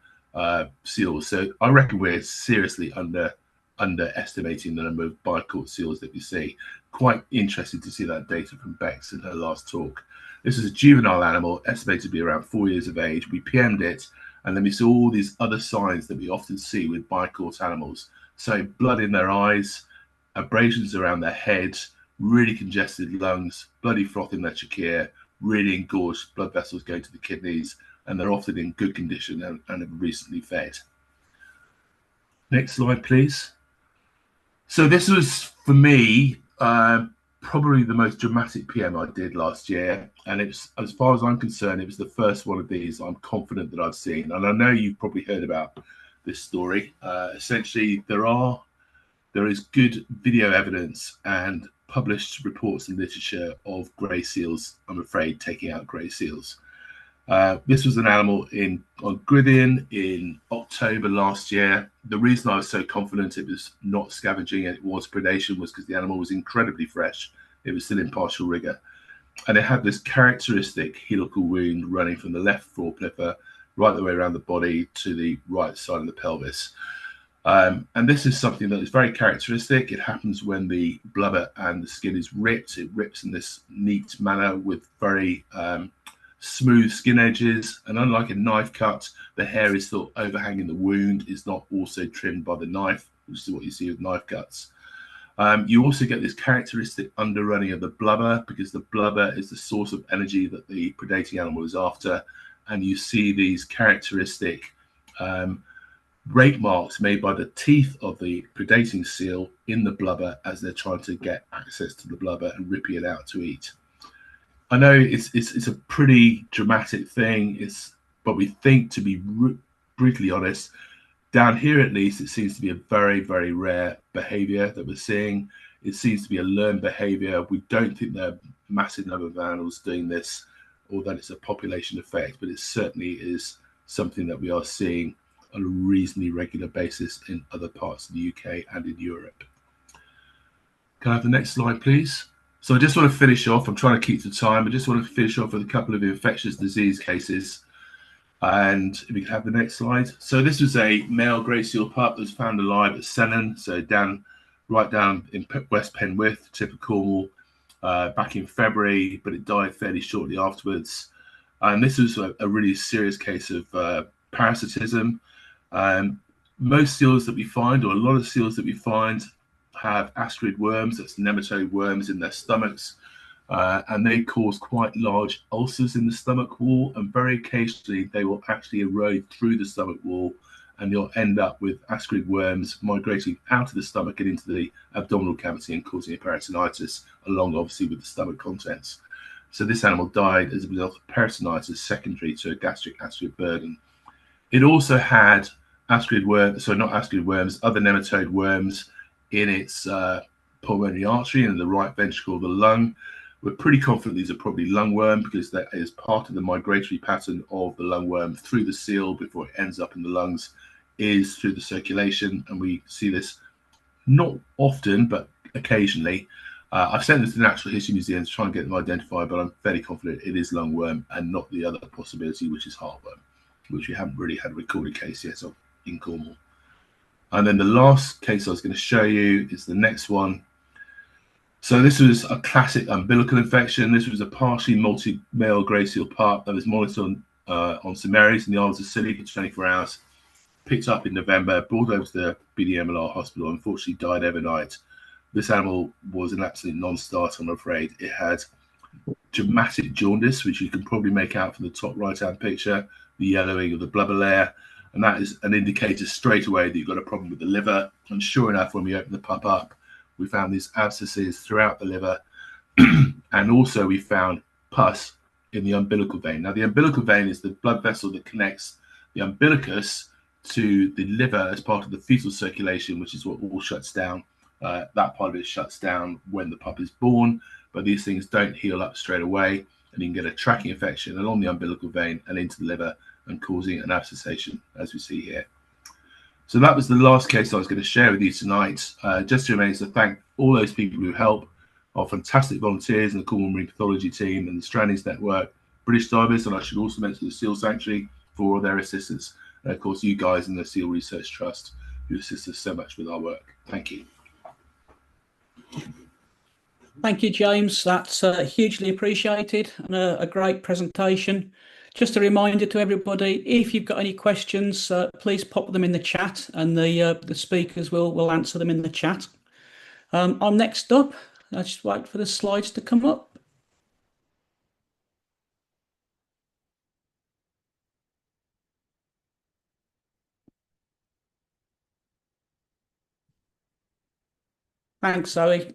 seals. So I reckon we're seriously underestimating the number of bicaught seals that we see. Quite interesting to see that data from Bex in her last talk. This is a juvenile animal, estimated to be around 4 years of age. We PM'd it, and then we saw all these other signs that we often see with bicaught animals. So blood in their eyes, abrasions around their head, really congested lungs, bloody froth in their trachea, really engorged blood vessels going to the kidneys, and they're often in good condition and have recently fed. Next slide, please. So this was, for me, probably the most dramatic PM I did last year. And it's, as far as I'm concerned, it was the first one of these I'm confident that I've seen. And I know you've probably heard about this story. Essentially, there is good video evidence and published reports and literature of grey seals, I'm afraid, taking out grey seals. This was an animal on Gwydion in October last year. The reason I was so confident it was not scavenging and it was predation was because the animal was incredibly fresh. It was still in partial rigor. And it had this characteristic helical wound running from the left forepliffer right the way around the body to the right side of the pelvis. And this is something that is very characteristic. It happens when the blubber and the skin is ripped. It rips in this neat manner with very smooth skin edges, and unlike a knife cut, the hair is still overhanging the wound, is not also trimmed by the knife, which is what you see with knife cuts. You also get this characteristic underrunning of the blubber, because the blubber is the source of energy that the predating animal is after, and you see these characteristic rake marks made by the teeth of the predating seal in the blubber as they're trying to get access to the blubber and ripping it out to eat. I know it's a pretty dramatic thing, but we think, to be brutally honest, down here at least, it seems to be a very, very rare behavior that we're seeing. It seems to be a learned behavior. We don't think there are massive number of animals doing this, or that it's a population effect, but it certainly is something that we are seeing on a reasonably regular basis in other parts of the UK and in Europe. Can I have the next slide, please? So I just want to finish off. I'm trying to keep the time. I just want to finish off with a couple of infectious disease cases. And if we can have the next slide. So this was a male grey seal pup that was found alive at Sennan, so right down in West Penwith, tip of Cornwall, back in February, but it died fairly shortly afterwards. And this was a really serious case of parasitism. Most seals that we find, or a lot of seals that we find, have ascarid worms, that's nematode worms in their stomachs, and they cause quite large ulcers in the stomach wall, and very occasionally they will actually erode through the stomach wall, and you'll end up with ascarid worms migrating out of the stomach and into the abdominal cavity and causing a peritonitis, along obviously with the stomach contents. So this animal died as a result of peritonitis secondary to a gastric acid burden. It also had ascarid worms, so not ascarid worms, other nematode worms in its pulmonary artery and the right ventricle of the lung. We're pretty confident these are probably lungworm, because that is part of the migratory pattern of the lungworm through the seal before it ends up in the lungs, is through the circulation. And we see this not often, but occasionally. I've sent this to the Natural History Museum to try and get them identified, but I'm fairly confident it is lungworm and not the other possibility, which is heartworm, which we haven't really had a recorded case yet of in Cornwall. And then the last case I was going to show you is the next one. So this was a classic umbilical infection. This was a partially molted male grey seal pup that was monitored on St Mary's in the Isles of Scilly for 24 hours. Picked up in November, brought over to the BDMLR hospital, unfortunately died overnight. This animal was an absolute non-starter, I'm afraid. It had dramatic jaundice, which you can probably make out from the top right-hand picture, the yellowing of the blubber layer. And that is an indicator straight away that you've got a problem with the liver. And sure enough, when we opened the pup up, we found these abscesses throughout the liver. And also we found pus in the umbilical vein. Now, the umbilical vein is the blood vessel that connects the umbilicus to the liver as part of the fetal circulation, which is what all shuts down. That part of it shuts down when the pup is born, but these things don't heal up straight away, and you can get a tracking infection along the umbilical vein and into the liver and causing an abscessation, as we see here. So that was the last case I was going to share with you tonight. Just remains to thank all those people who help, our fantastic volunteers in the Cornwall Marine Pathology team and the Strandings Network, British Divers, and I should also mention the Seal Sanctuary for all their assistance. And of course, you guys in the Seal Research Trust who assist us so much with our work. Thank you. Thank you, James. That's hugely appreciated and a great presentation. Just a reminder to everybody, if you've got any questions, please pop them in the chat and the speakers will answer them in the chat. I'm next up. I'll just wait for the slides to come up. Thanks, Zoe.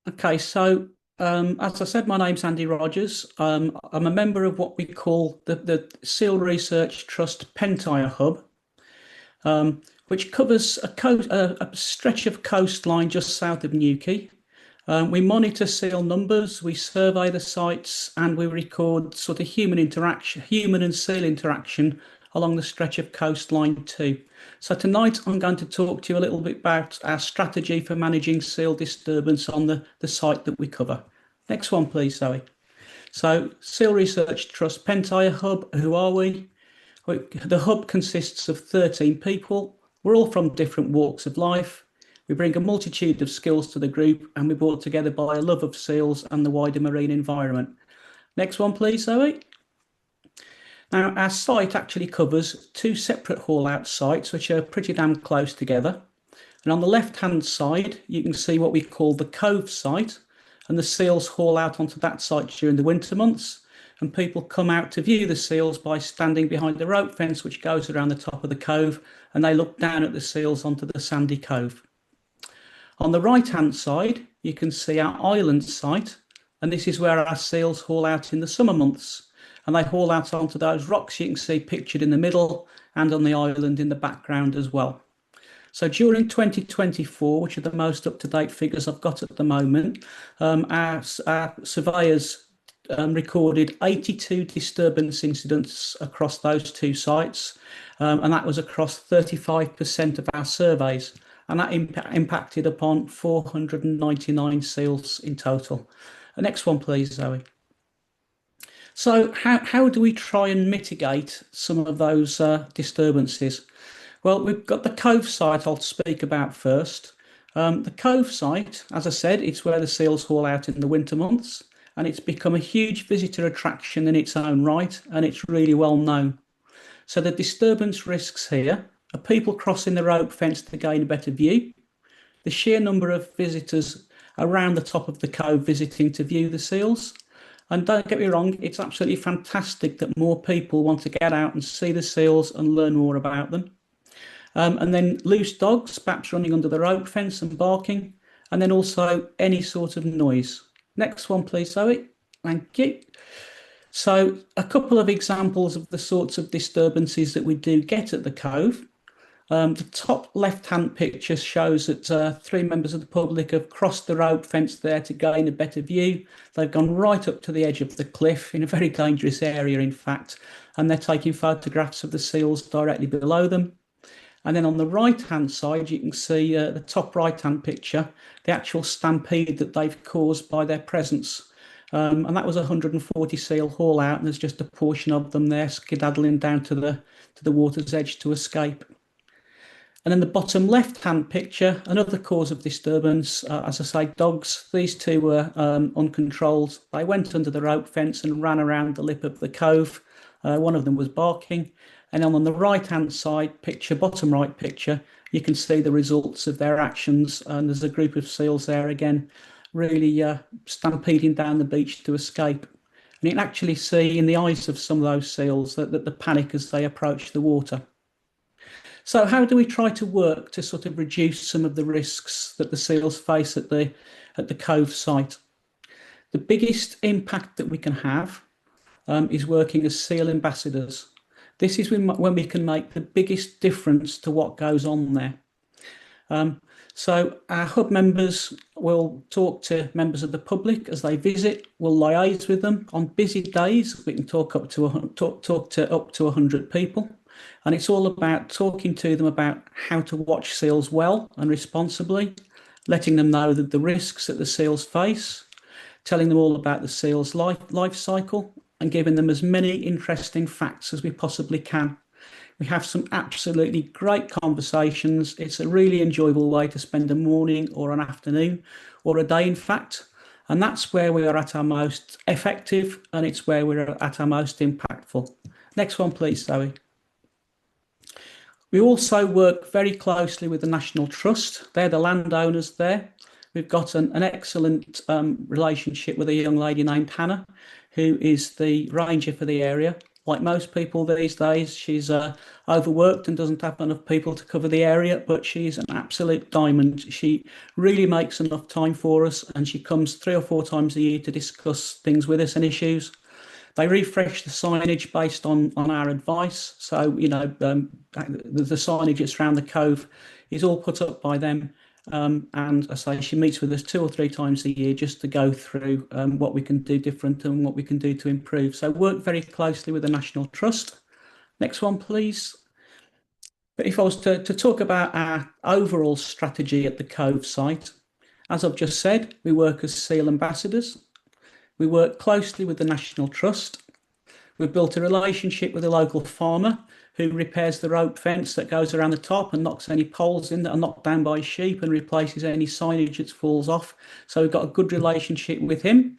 Okay, so as I said, my name's Andy Rogers. I'm a member of what we call the Seal Research Trust Pentire Hub, which covers a stretch of coastline just south of Newquay. We monitor seal numbers, we survey the sites, and we record sort of human and seal interaction along the stretch of coastline too. So tonight I'm going to talk to you a little bit about our strategy for managing seal disturbance on the site that we cover. Next one, please, Zoe. So Seal Research Trust Pentire Hub, who are we? The hub consists of 13 people. We're all from different walks of life. We bring a multitude of skills to the group, and we're brought together by a love of seals and the wider marine environment. Next one, please, Zoe. Now, our site actually covers two separate haul-out sites, which are pretty damn close together. And on the left-hand side, you can see what we call the Cove site, and the seals haul out onto that site during the winter months. And people come out to view the seals by standing behind the rope fence, which goes around the top of the cove, and they look down at the seals onto the sandy cove. On the right-hand side, you can see our island site, and this is where our seals haul out in the summer months. And they haul out onto those rocks you can see pictured in the middle and on the island in the background as well. So during 2024, which are the most up-to-date figures I've got at the moment, our surveyors recorded 82 disturbance incidents across those two sites, and that was across 35% of our surveys. And that impacted upon 499 seals in total. The next one, please, Zoe. So how do we try and mitigate some of those disturbances? Well, we've got the Cove site I'll speak about first. The Cove site, as I said, it's where the seals haul out in the winter months, and it's become a huge visitor attraction in its own right, and it's really well known. So the disturbance risks here are people crossing the rope fence to gain a better view, the sheer number of visitors around the top of the cove visiting to view the seals. And don't get me wrong, it's absolutely fantastic that more people want to get out and see the seals and learn more about them. And then loose dogs, perhaps running under the rope fence and barking, and then also any sort of noise. Next one, please, Zoe. Thank you. So a couple of examples of the sorts of disturbances that we do get at the cove. The top left-hand picture shows that three members of the public have crossed the rope fence there to gain a better view. They've gone right up to the edge of the cliff in a very dangerous area, in fact, and they're taking photographs of the seals directly below them. And then on the right-hand side, you can see the top right-hand picture, the actual stampede that they've caused by their presence. And that was 140 seal haul out, and there's just a portion of them there skedaddling down to the water's edge to escape. And then the bottom left-hand picture, another cause of disturbance, as I say, dogs. These two were uncontrolled. They went under the rope fence and ran around the lip of the cove. One of them was barking. And on the right-hand side picture, bottom right picture, you can see the results of their actions. And there's a group of seals there again, really stampeding down the beach to escape. And you can actually see in the eyes of some of those seals that the panic as they approach the water. So how do we try to work to sort of reduce some of the risks that the seals face at the Cove site? The biggest impact that we can have is working as seal ambassadors. This is when we can make the biggest difference to what goes on there. So our hub members will talk to members of the public as they visit. We'll liaise with them on busy days. We can talk to up to 100 people, and it's all about talking to them about how to watch seals well and responsibly, letting them know that the risks that the seals face, telling them all about the seals' life cycle, and giving them as many interesting facts as we possibly can. We have some absolutely great conversations. It's a really enjoyable way to spend a morning or an afternoon or a day, in fact. And that's where we are at our most effective, and it's where we're at our most impactful. Next one, please, Zoe. We also work very closely with the National Trust. They're the landowners there. We've got an excellent relationship with a young lady named Hannah, who is the ranger for the area. Like most people these days, she's overworked and doesn't have enough people to cover the area, but she's an absolute diamond. She really makes enough time for us, and she comes 3 or 4 times a year to discuss things with us and issues. They refresh the signage based on our advice. So, you know, the signage that's around the Cove is all put up by them. And I say she meets with us 2 or 3 times a year just to go through what we can do different and what we can do to improve. So work very closely with the National Trust. Next one, please. But if I was to talk about our overall strategy at the Cove site, as I've just said, we work as seal ambassadors. We work closely with the National Trust. We've built a relationship with a local farmer who repairs the rope fence that goes around the top and knocks any poles in that are knocked down by sheep and replaces any signage that falls off. So we've got a good relationship with him.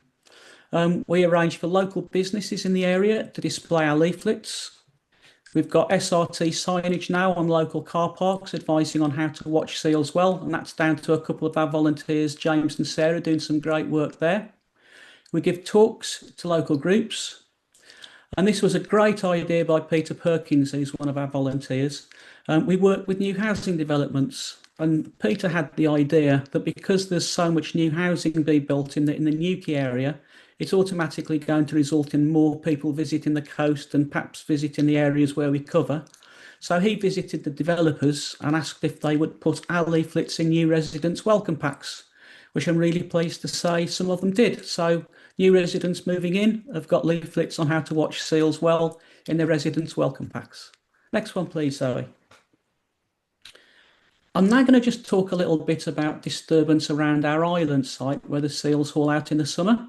We arrange for local businesses in the area to display our leaflets. We've got SRT signage now on local car parks advising on how to watch seals well, and that's down to a couple of our volunteers, James and Sarah, doing some great work there. We give talks to local groups. And this was a great idea by Peter Perkins, who's one of our volunteers. We work with new housing developments, and Peter had the idea that because there's so much new housing being built in the Newquay area, it's automatically going to result in more people visiting the coast and perhaps visiting the areas where we cover. So he visited the developers and asked if they would put our leaflets in new residents' welcome packs, which I'm really pleased to say some of them did. So new residents moving in have got leaflets on how to watch seals well in their residents' welcome packs. Next one, please, Zoe. I'm now going to just talk a little bit about disturbance around our island site where the seals haul out in the summer.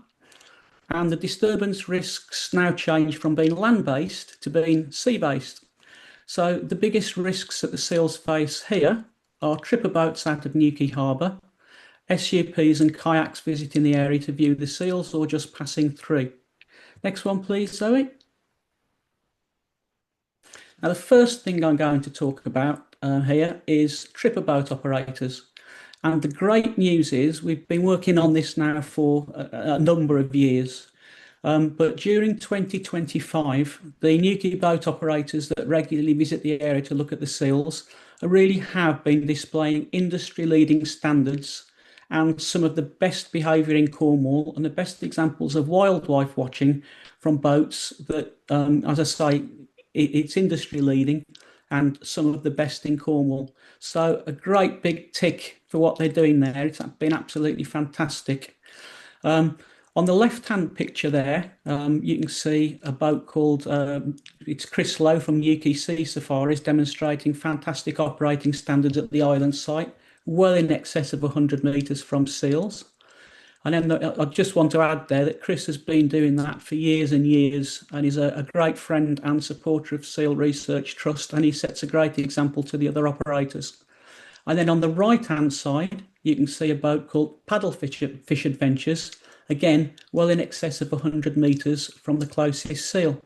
And the disturbance risks now change from being land-based to being sea-based. So the biggest risks that the seals face here are tripper boats out of Newquay Harbour, SUPs and kayaks visiting the area to view the seals or just passing through. Next one, please, Zoe. Now, the first thing I'm going to talk about here is tripper boat operators. And the great news is we've been working on this now for a number of years. But during 2025, the Newquay boat operators that regularly visit the area to look at the seals really have been displaying industry-leading standards and some of the best behaviour in Cornwall and the best examples of wildlife watching from boats that, as I say, it's industry-leading and some of the best in Cornwall. So a great big tick for what they're doing there. It's been absolutely fantastic. On the left-hand picture there, you can see a boat called, it's Chris Lowe from UK Sea Safaris demonstrating fantastic operating standards at the island site, well in excess of 100 metres from seals. And then I just want to add there that Chris has been doing that for years and years and is a great friend and supporter of Seal Research Trust, and he sets a great example to the other operators. And then on the right-hand side, you can see a boat called Paddlefish Adventures, again, well in excess of 100 metres from the closest seal.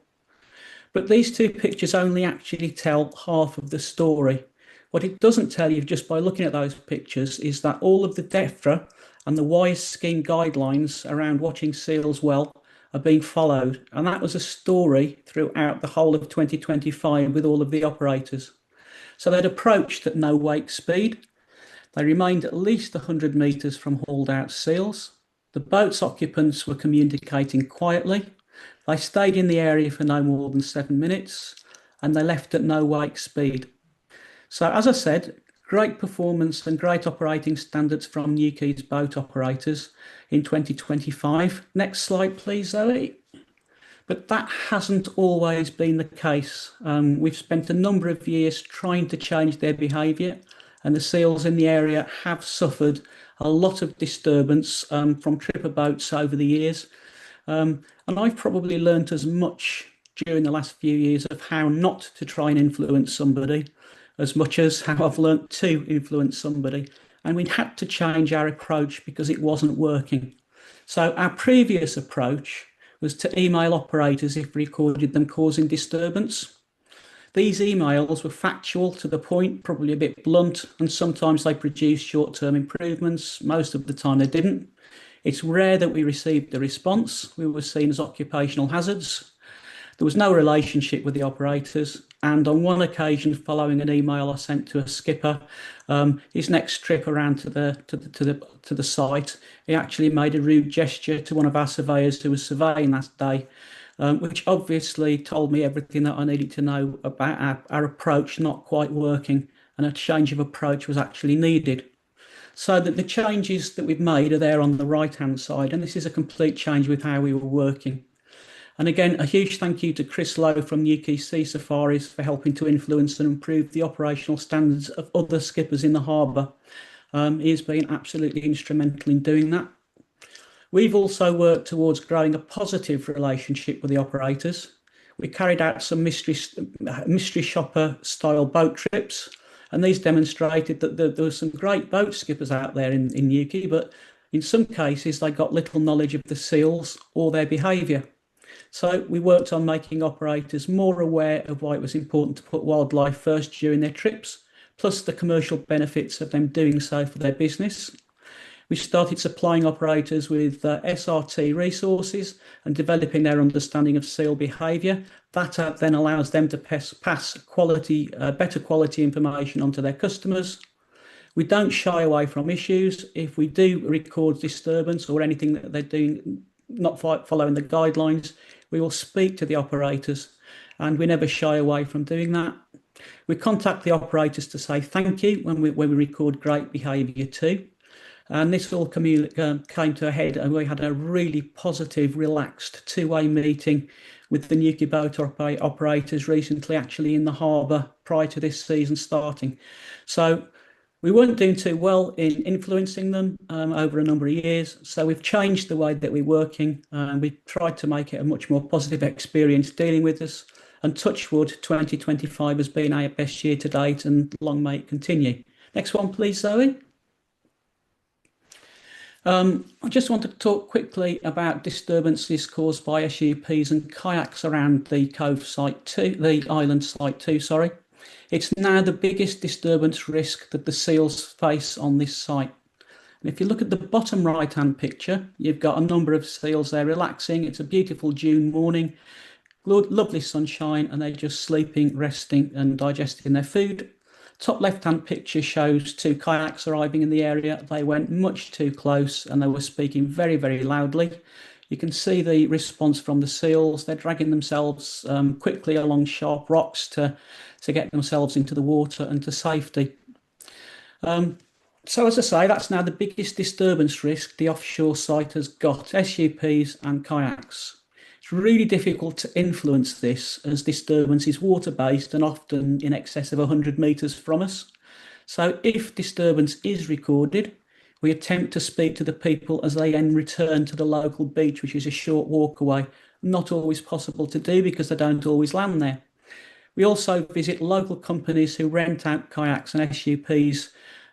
But these two pictures only actually tell half of the story. What it doesn't tell you just by looking at those pictures is that all of the DEFRA and the WISE scheme guidelines around watching seals well are being followed. And that was a story throughout the whole of 2025 with all of the operators. So they'd approached at no wake speed. They remained at least 100 metres from hauled out seals. The boat's occupants were communicating quietly. They stayed in the area for no more than 7 minutes, and they left at no wake speed. So as I said, great performance and great operating standards from Newquay's boat operators in 2025. Next slide, please, Zoe. But that hasn't always been the case. We've spent a number of years trying to change their behaviour, and the seals in the area have suffered a lot of disturbance from tripper boats over the years. And I've probably learnt as much during the last few years of how not to try and influence somebody as much as how I've learnt to influence somebody. And we had to change our approach because it wasn't working. So our previous approach was to email operators if we recorded them causing disturbance. These emails were factual, to the point, probably a bit blunt, and sometimes they produced short-term improvements. Most of the time they didn't. It's rare that we received a response. We were seen as occupational hazards. There was no relationship with the operators, and on one occasion, following an email I sent to a skipper, his next trip around to the site, he actually made a rude gesture to one of our surveyors who was surveying that day, which obviously told me everything that I needed to know about our approach not quite working, and a change of approach was actually needed. So that the changes that we've made are there on the right-hand side, and this is a complete change with how we were working. And again, a huge thank you to Chris Lowe from Newquay Sea Safaris for helping to influence and improve the operational standards of other skippers in the harbour. He has been absolutely instrumental in doing that. We've also worked towards growing a positive relationship with the operators. We carried out some mystery shopper style boat trips, and these demonstrated that there were some great boat skippers out there in Newquay, but in some cases they got little knowledge of the seals or their behaviour. So we worked on making operators more aware of why it was important to put wildlife first during their trips, plus the commercial benefits of them doing so for their business. We started supplying operators with SRT resources and developing their understanding of seal behaviour. That then allows them to pass better quality information onto their customers. We don't shy away from issues. If we do record disturbance or anything that they're doing not following the guidelines, we will speak to the operators, and we never shy away from doing that. We contact the operators to say thank you when we record great behaviour too. And this all came to a head, and we had a really positive, relaxed two-way meeting with the Newquay boat operators recently, actually in the harbour prior to this season starting. So we weren't doing too well in influencing them over a number of years, so we've changed the way that we're working, and we've tried to make it a much more positive experience dealing with us. And touch wood, 2025 has been our best year to date, and long may it continue. Next one, please, Zoe. I just want to talk quickly about disturbances caused by SUPs and kayaks around the cove site too, the island site too, sorry. It's now the biggest disturbance risk that the seals face on this site. And if you look at the bottom right-hand picture, you've got a number of seals there relaxing. It's a beautiful June morning, lovely sunshine, and they're just sleeping, resting and digesting their food. Top left-hand picture shows two kayaks arriving in the area. They went much too close and they were speaking very, very loudly. You can see the response from the seals. They're dragging themselves quickly along sharp rocks to get themselves into the water and to safety. So as I say, that's now the biggest disturbance risk the offshore site has got, SUPs and kayaks. It's really difficult to influence this as disturbance is water-based and often in excess of 100 metres from us. So if disturbance is recorded, we attempt to speak to the people as they then return to the local beach, which is a short walk away. Not always possible to do because they don't always land there. We also visit local companies who rent out kayaks and SUPs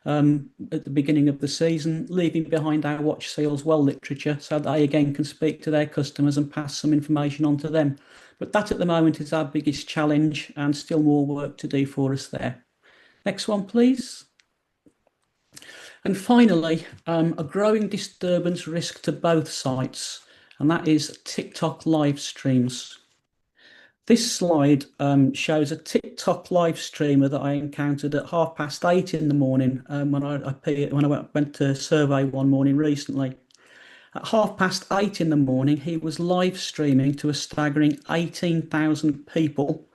at the beginning of the season, leaving behind our watch seals well literature so they again can speak to their customers and pass some information on to them. But that at the moment is our biggest challenge, and still more work to do for us there. Next one, please. And finally, a growing disturbance risk to both sites, and that is TikTok live streams. This slide shows a TikTok live streamer that I encountered at 8:30 in the morning when I went to survey one morning recently. At 8:30 in the morning, he was live streaming to a staggering 18,000 people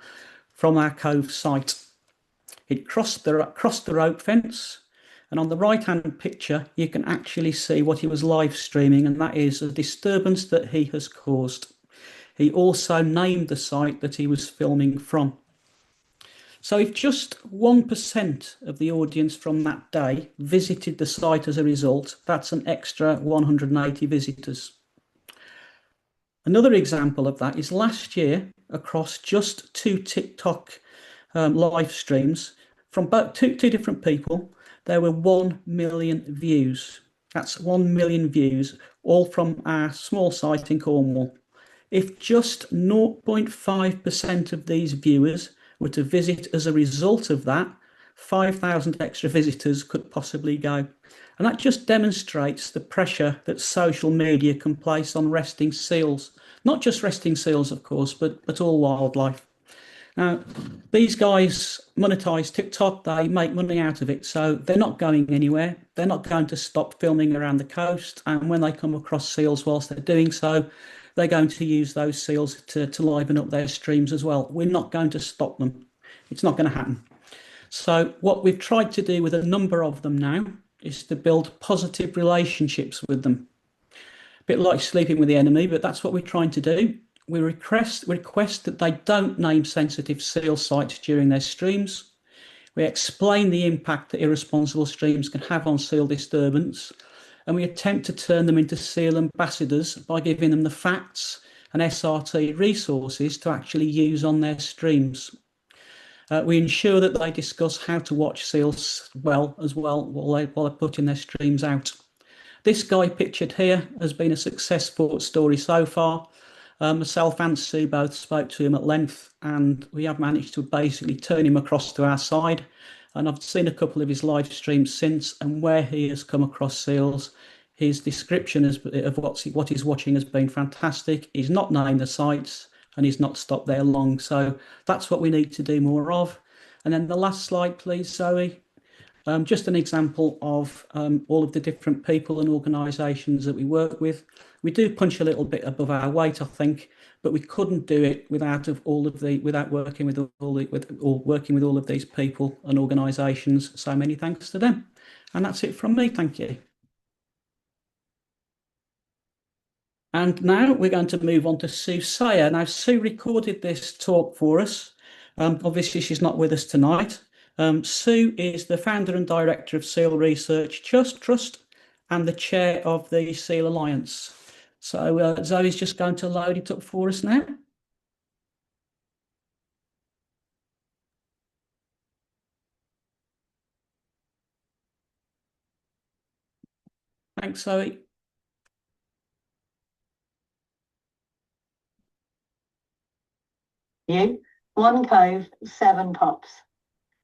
from our Cove site. He'd crossed the rope fence, and on the right-hand picture, you can actually see what he was live streaming, and that is a disturbance that he has caused. He also named the site that he was filming from. So if just 1% of the audience from that day visited the site as a result, that's an extra 180 visitors. Another example of that is last year, across just 2 TikTok live streams from both two different people, there were 1 million views. That's 1 million views, all from our small site in Cornwall. If just 0.5% of these viewers were to visit as a result of that, 5,000 extra visitors could possibly go. And that just demonstrates the pressure that social media can place on resting seals. Not just resting seals, of course, but all wildlife. Now, these guys monetize TikTok, they make money out of it, so they're not going anywhere. They're not going to stop filming around the coast, and when they come across seals whilst they're doing so, they're going to use those seals to liven up their streams as well. We're not going to stop them. It's not going to happen. So what we've tried to do with a number of them now is to build positive relationships with them. A bit like sleeping with the enemy, but that's what we're trying to do. We request that they don't name sensitive seal sites during their streams. We explain the impact that irresponsible streams can have on seal disturbance, and we attempt to turn them into seal ambassadors by giving them the facts and SRT resources to actually use on their streams. We ensure that they discuss how to watch seals while they're putting their streams out. This guy pictured here has been a success story so far. Myself and Sue both spoke to him at length, and we have managed to basically turn him across to our side. And I've seen a couple of his live streams since, and where he has come across seals, his description of what he's watching has been fantastic. He's not named the sites, and he's not stopped there long. So that's what we need to do more of. And then the last slide, please, Zoe. Just an example of all of the different people and organisations that we work with. We do punch a little bit above our weight, I think, but we couldn't do it without working with all of these people and organisations. So many thanks to them. And that's it from me. Thank you. And now we're going to move on to Sue Sayer. Now, Sue recorded this talk for us. Obviously, she's not with us tonight. Sue is the founder and director of Seal Research Trust and the chair of the Seal Alliance. So Zoe's just going to load it up for us now. Thanks, Zoe. One cove, 7 pups.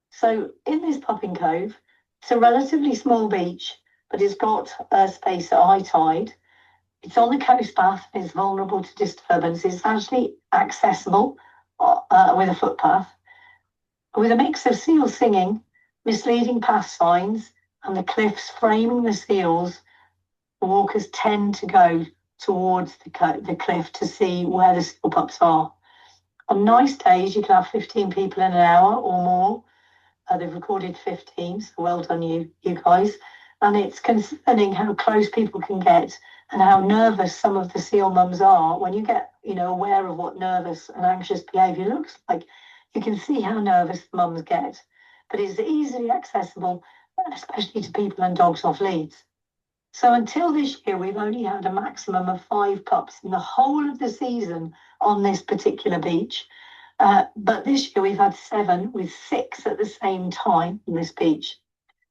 So in this pupping cove, it's a relatively small beach, but it's got a space at high tide. It's on the coast path and it's vulnerable to disturbance. It's actually accessible with a footpath. With a mix of seals singing, misleading path signs, and the cliffs framing the seals, the walkers tend to go towards the cliff to see where the seal pups are. On nice days, you can have 15 people in an hour or more. They've recorded 15, so well done you guys. And it's concerning how close people can get and how nervous some of the seal mums are. When you get, aware of what nervous and anxious behaviour looks like, you can see how nervous the mums get. But it's easily accessible, especially to people and dogs off leads. So until this year, we've only had a maximum of 5 pups in the whole of the season on this particular beach. But this year we've had 7 with 6 at the same time on this beach.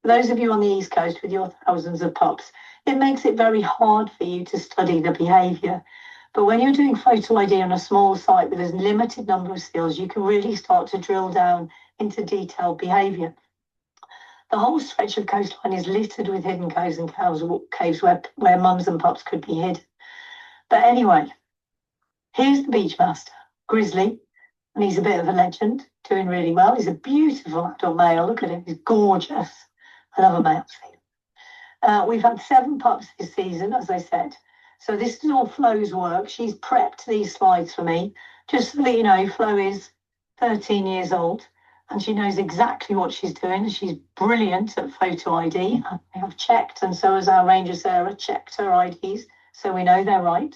For those of you on the East Coast with your thousands of pups, it makes it very hard for you to study the behaviour. But when you're doing photo ID on a small site with a limited number of seals, you can really start to drill down into detailed behaviour. The whole stretch of coastline is littered with hidden coves and caves where mums and pups could be hid. But anyway, here's the beach master, Grizzly, And he's a bit of a legend, doing really well. He's a beautiful adult male. Look at him, he's gorgeous. I love a male. We've had 7 pups this season, as I said. So this is all Flo's work. She's prepped these slides for me. Just so that you know, Flo is 13 years old and she knows exactly what she's doing. She's brilliant at photo ID. I have checked, and so has our Ranger Sarah, checked her IDs, so we know they're right.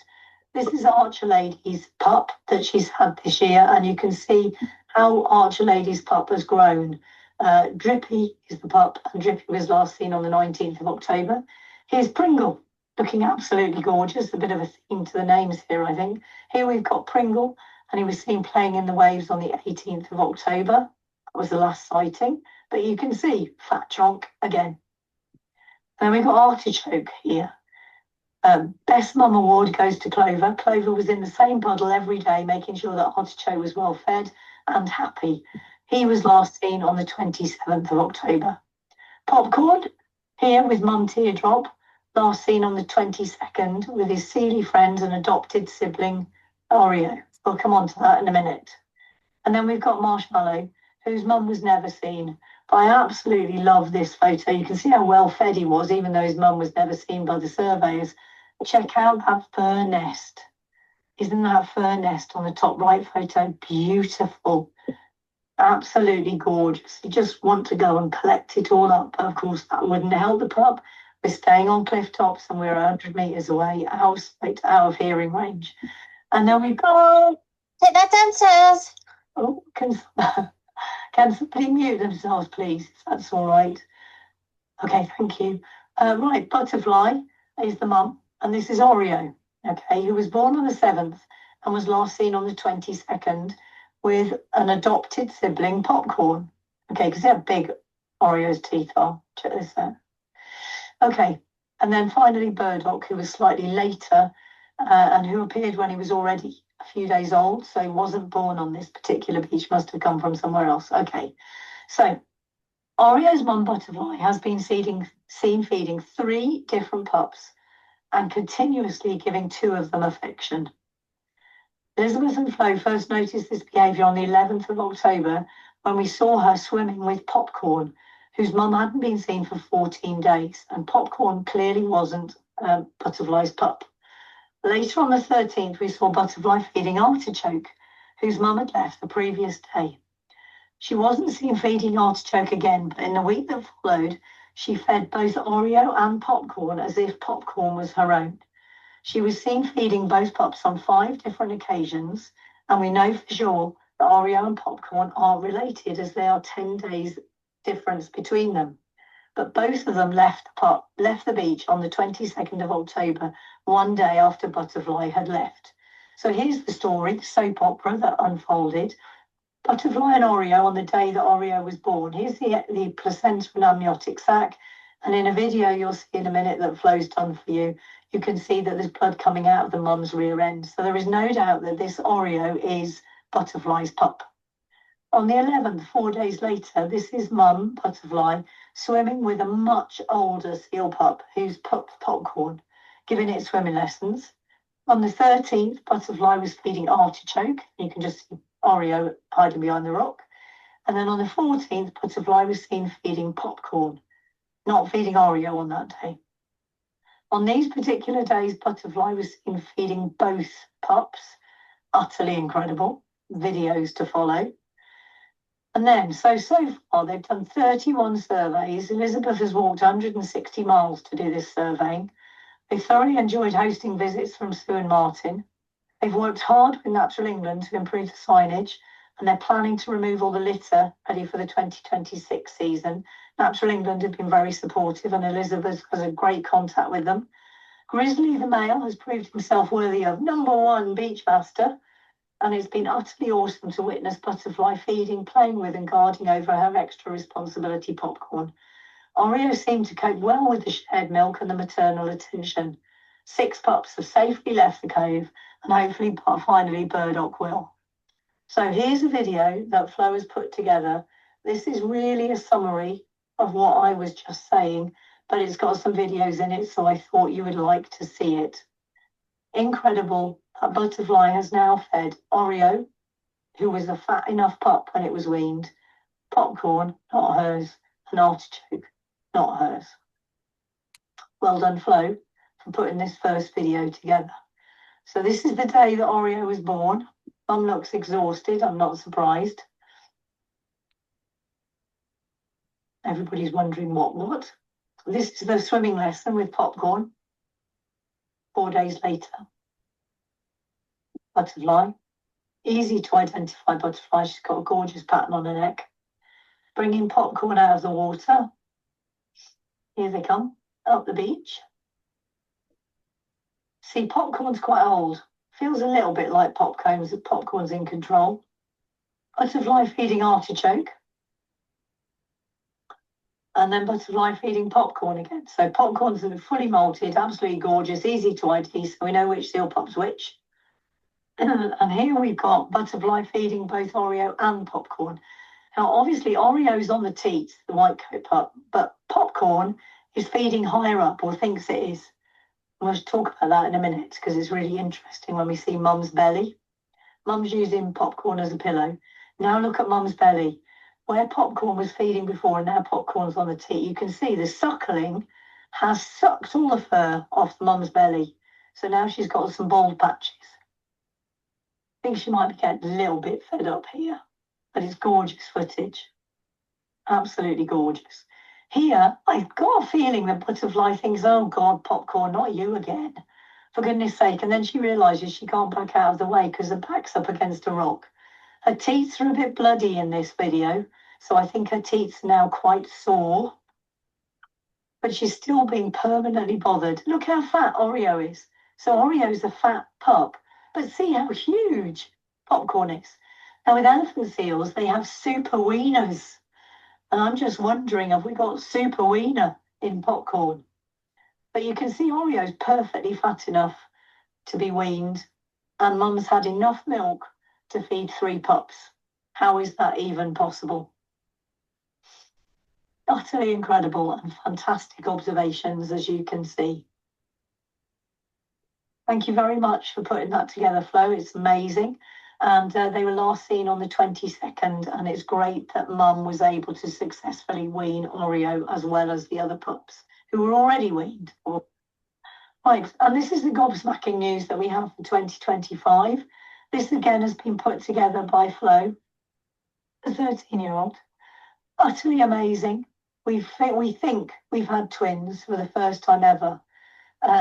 This is Archer Lady's pup that she's had this year, and you can see how Archer Lady's pup has grown. Drippy is the pup, and Drippy was last seen on the 19th of October. Here's Pringle, looking absolutely gorgeous. A bit of a theme to the names here, I think. Here we've got Pringle, and he was seen playing in the waves on the 18th of October. That was the last sighting, but you can see fat trunk again. Then we've got Artichoke here. Best Mum Award goes to Clover. Clover was in the same puddle every day, making sure that Artichoke was well fed and happy. He was last seen on the 27th of October. Popcorn, here with Mum Teardrop, last seen on the 22nd with his Sealy friends and adopted sibling Oreo. We'll come on to that in a minute. And then we've got Marshmallow, whose mum was never seen. But I absolutely love this photo. You can see how well fed he was, even though his mum was never seen by the surveyors. Check out that fur nest. Isn't that fur nest on the top right photo beautiful? Absolutely gorgeous. You just want to go and collect it all up. Of course, that wouldn't help the pup. We're staying on cliff tops and we're 100 metres away, out of hearing range. And then we've got... Take that downstairs. Oh, can somebody mute themselves, please? If that's all right. Okay, thank you. Right, Butterfly is the mum, and this is Oreo, okay, who was born on the 7th and was last seen on the 22nd with an adopted sibling, Popcorn. Okay, because how big Oreo's teeth are. Check this out. Okay, and then finally Burdock, who was slightly later and who appeared when he was already a few days old, so he wasn't born on this particular beach, must have come from somewhere else. Okay, so Oreo's mum Butterfly has been seen feeding 3 different pups and continuously giving 2 of them affection. Elizabeth and Flo first noticed this behaviour on the 11th of October when we saw her swimming with Popcorn, whose mum hadn't been seen for 14 days, and Popcorn clearly wasn't Butterfly's pup. Later on the 13th, we saw Butterfly feeding Artichoke, whose mum had left the previous day. She wasn't seen feeding Artichoke again, but in the week that followed, she fed both Oreo and Popcorn as if Popcorn was her own. She was seen feeding both pups on 5 different occasions, and we know for sure that Oreo and Popcorn are related, as there are 10 days difference between them. But both of them left the beach on the 22nd of October, one day after Butterfly had left. So here's the story, the soap opera that unfolded. Butterfly and Oreo on the day that Oreo was born. Here's the placenta and amniotic sac. And in a video you'll see in a minute that Flo's done for you, you can see that there's blood coming out of the mum's rear end. So there is no doubt that this Oreo is Butterfly's pup. On the 11th, 4 days later, this is Mum Butterfly swimming with a much older seal pup who's Popcorn, giving it swimming lessons. On the 13th, Butterfly was feeding Artichoke. You can just see Oreo hiding behind the rock. And then on the 14th, Butterfly was seen feeding Popcorn, not feeding Oreo on that day. On these particular days, Butterfly was seen feeding both pups. Utterly incredible. Videos to follow. And then, so far, they've done 31 surveys. Elizabeth has walked 160 miles to do this surveying. They thoroughly enjoyed hosting visits from Sue and Martin. They've worked hard with Natural England to improve the signage, and they're planning to remove all the litter ready for the 2026 season. Natural England have been very supportive, and Elizabeth has a great contact with them. Grizzly the male has proved himself worthy of #1 Beachmaster, and it's been utterly awesome to witness Butterfly feeding, playing with and guarding over her extra responsibility Popcorn. Oreo seemed to cope well with the shared milk and the maternal attention. 6 pups have safely left the cove, and hopefully finally Burdock will. So here's a video that Flo has put together. This is really a summary of what I was just saying, but it's got some videos in it, so I thought you would like to see it. Incredible. That Butterfly has now fed Oreo, who was a fat enough pup when it was weaned. Popcorn, not hers. An artichoke, not hers. Well done, Flo, for putting this first video together. So this is the day that Oreo was born. Mum looks exhausted, I'm not surprised. Everybody's wondering what? This is the swimming lesson with Popcorn. 4 days later. Butterfly. Easy to identify butterfly. She's got a gorgeous pattern on her neck. Bringing Popcorn out of the water. Here they come, up the beach. See, Popcorn's quite old. Feels a little bit like Popcorn's in control. Butterfly feeding Artichoke. And then Butterfly feeding Popcorn again. So Popcorn's fully molted, absolutely gorgeous, easy to ID, so we know which seal pup's which. And here we've got Butterfly feeding both Oreo and Popcorn. Now, obviously, Oreo's on the teat, the white coat pup, but Popcorn is feeding higher up, or thinks it is. We'll talk about that in a minute, because it's really interesting when we see Mum's belly. Mum's using Popcorn as a pillow. Now look at Mum's belly. Where Popcorn was feeding before and now Popcorn's on the teat, you can see the suckling has sucked all the fur off Mum's belly. So now she's got some bald patches. I think she might be getting a little bit fed up here, but it's gorgeous footage. Absolutely gorgeous. Here, I've got a feeling that Butterfly thinks, oh God, Popcorn, not you again. For goodness sake. And then she realizes she can't back out of the way because her back's up against a rock. Her teeth are a bit bloody in this video, so I think her teeth are now quite sore. But she's still being permanently bothered. Look how fat Oreo is. So Oreo's a fat pup, but see how huge Popcorn is. Now with elephant seals, they have super weaners. And I'm just wondering, have we got super wiener in Popcorn? But you can see Oreo's perfectly fat enough to be weaned, and Mum's had enough milk to feed 3 pups. How is that even possible? Utterly incredible and fantastic observations, as you can see. Thank you very much for putting that together, Flo. It's amazing. And they were last seen on the 22nd, and it's great that Mum was able to successfully wean Oreo as well as the other pups who were already weaned. Right, and this is the gobsmacking news that we have for 2025. This again has been put together by Flo, a 13-year-old. Utterly amazing. We think we've had twins for the first time ever.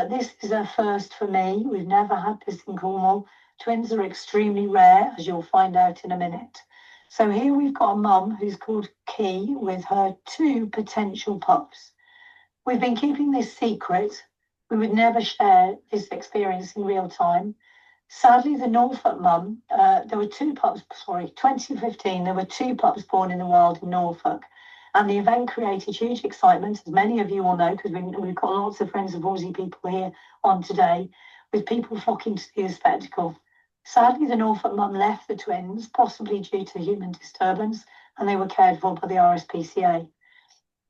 This is a first for me. We've never had this in Cornwall. Twins are extremely rare, as you'll find out in a minute. So here we've got a mum who's called Key with her 2 potential pups. We've been keeping this secret. We would never share this experience in real time. Sadly, the Norfolk mum, there were 2 pups, 2015, there were 2 pups born in the wild in Norfolk. And the event created huge excitement, as many of you will know, because we've got lots of Friends of Horsey people here on today, with people flocking to see the spectacle. Sadly, the Norfolk mum left the twins, possibly due to human disturbance, and they were cared for by the RSPCA.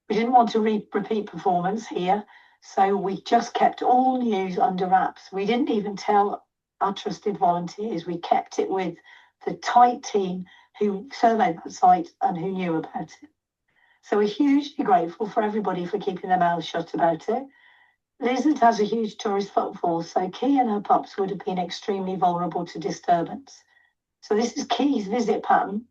We didn't want to repeat performance here, so we just kept all news under wraps. We didn't even tell our trusted volunteers. We kept it with the tight team who surveyed that site and who knew about it. So we're hugely grateful for everybody for keeping their mouths shut about it. Lizard has a huge tourist footfall, so Key and her pups would have been extremely vulnerable to disturbance. So this is Key's visit pattern.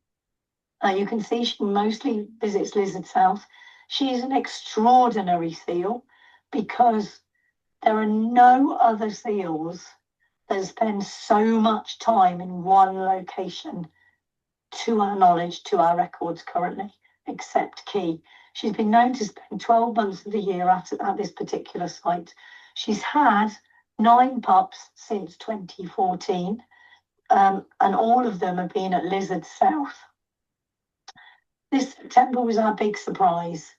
You can see she mostly visits Lizard South. She's an extraordinary seal because there are no other seals that spend so much time in one location, to our knowledge, to our records currently, except Key. She's been known to spend 12 months of the year at this particular site. She's had 9 pups since 2014, and all of them have been at Lizard South. This September was our big surprise.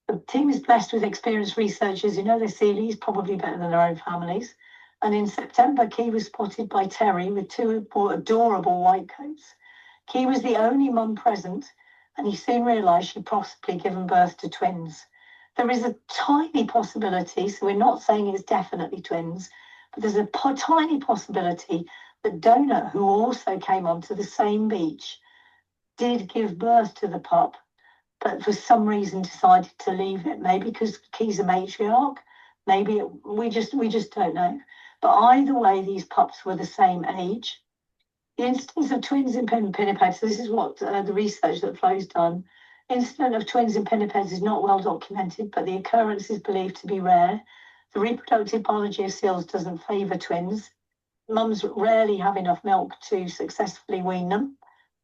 The team is blessed with experienced researchers who know their sealies probably better than their own families. And in September, Key was spotted by Terry with 2 adorable white coats. Key was the only mum present, and he soon realised she'd possibly given birth to twins. There is a tiny possibility, so we're not saying it's definitely twins, but there's a tiny possibility The donor, who also came onto the same beach, did give birth to the pup, but for some reason decided to leave it. Maybe because he's a matriarch. Maybe we just don't know. But either way, these pups were the same age. The instance of twins in pinnipeds, this is what the research that Flo's done. Incident of twins in pinnipeds is not well documented, but the occurrence is believed to be rare. The reproductive biology of seals doesn't favour twins. Mums rarely have enough milk to successfully wean them,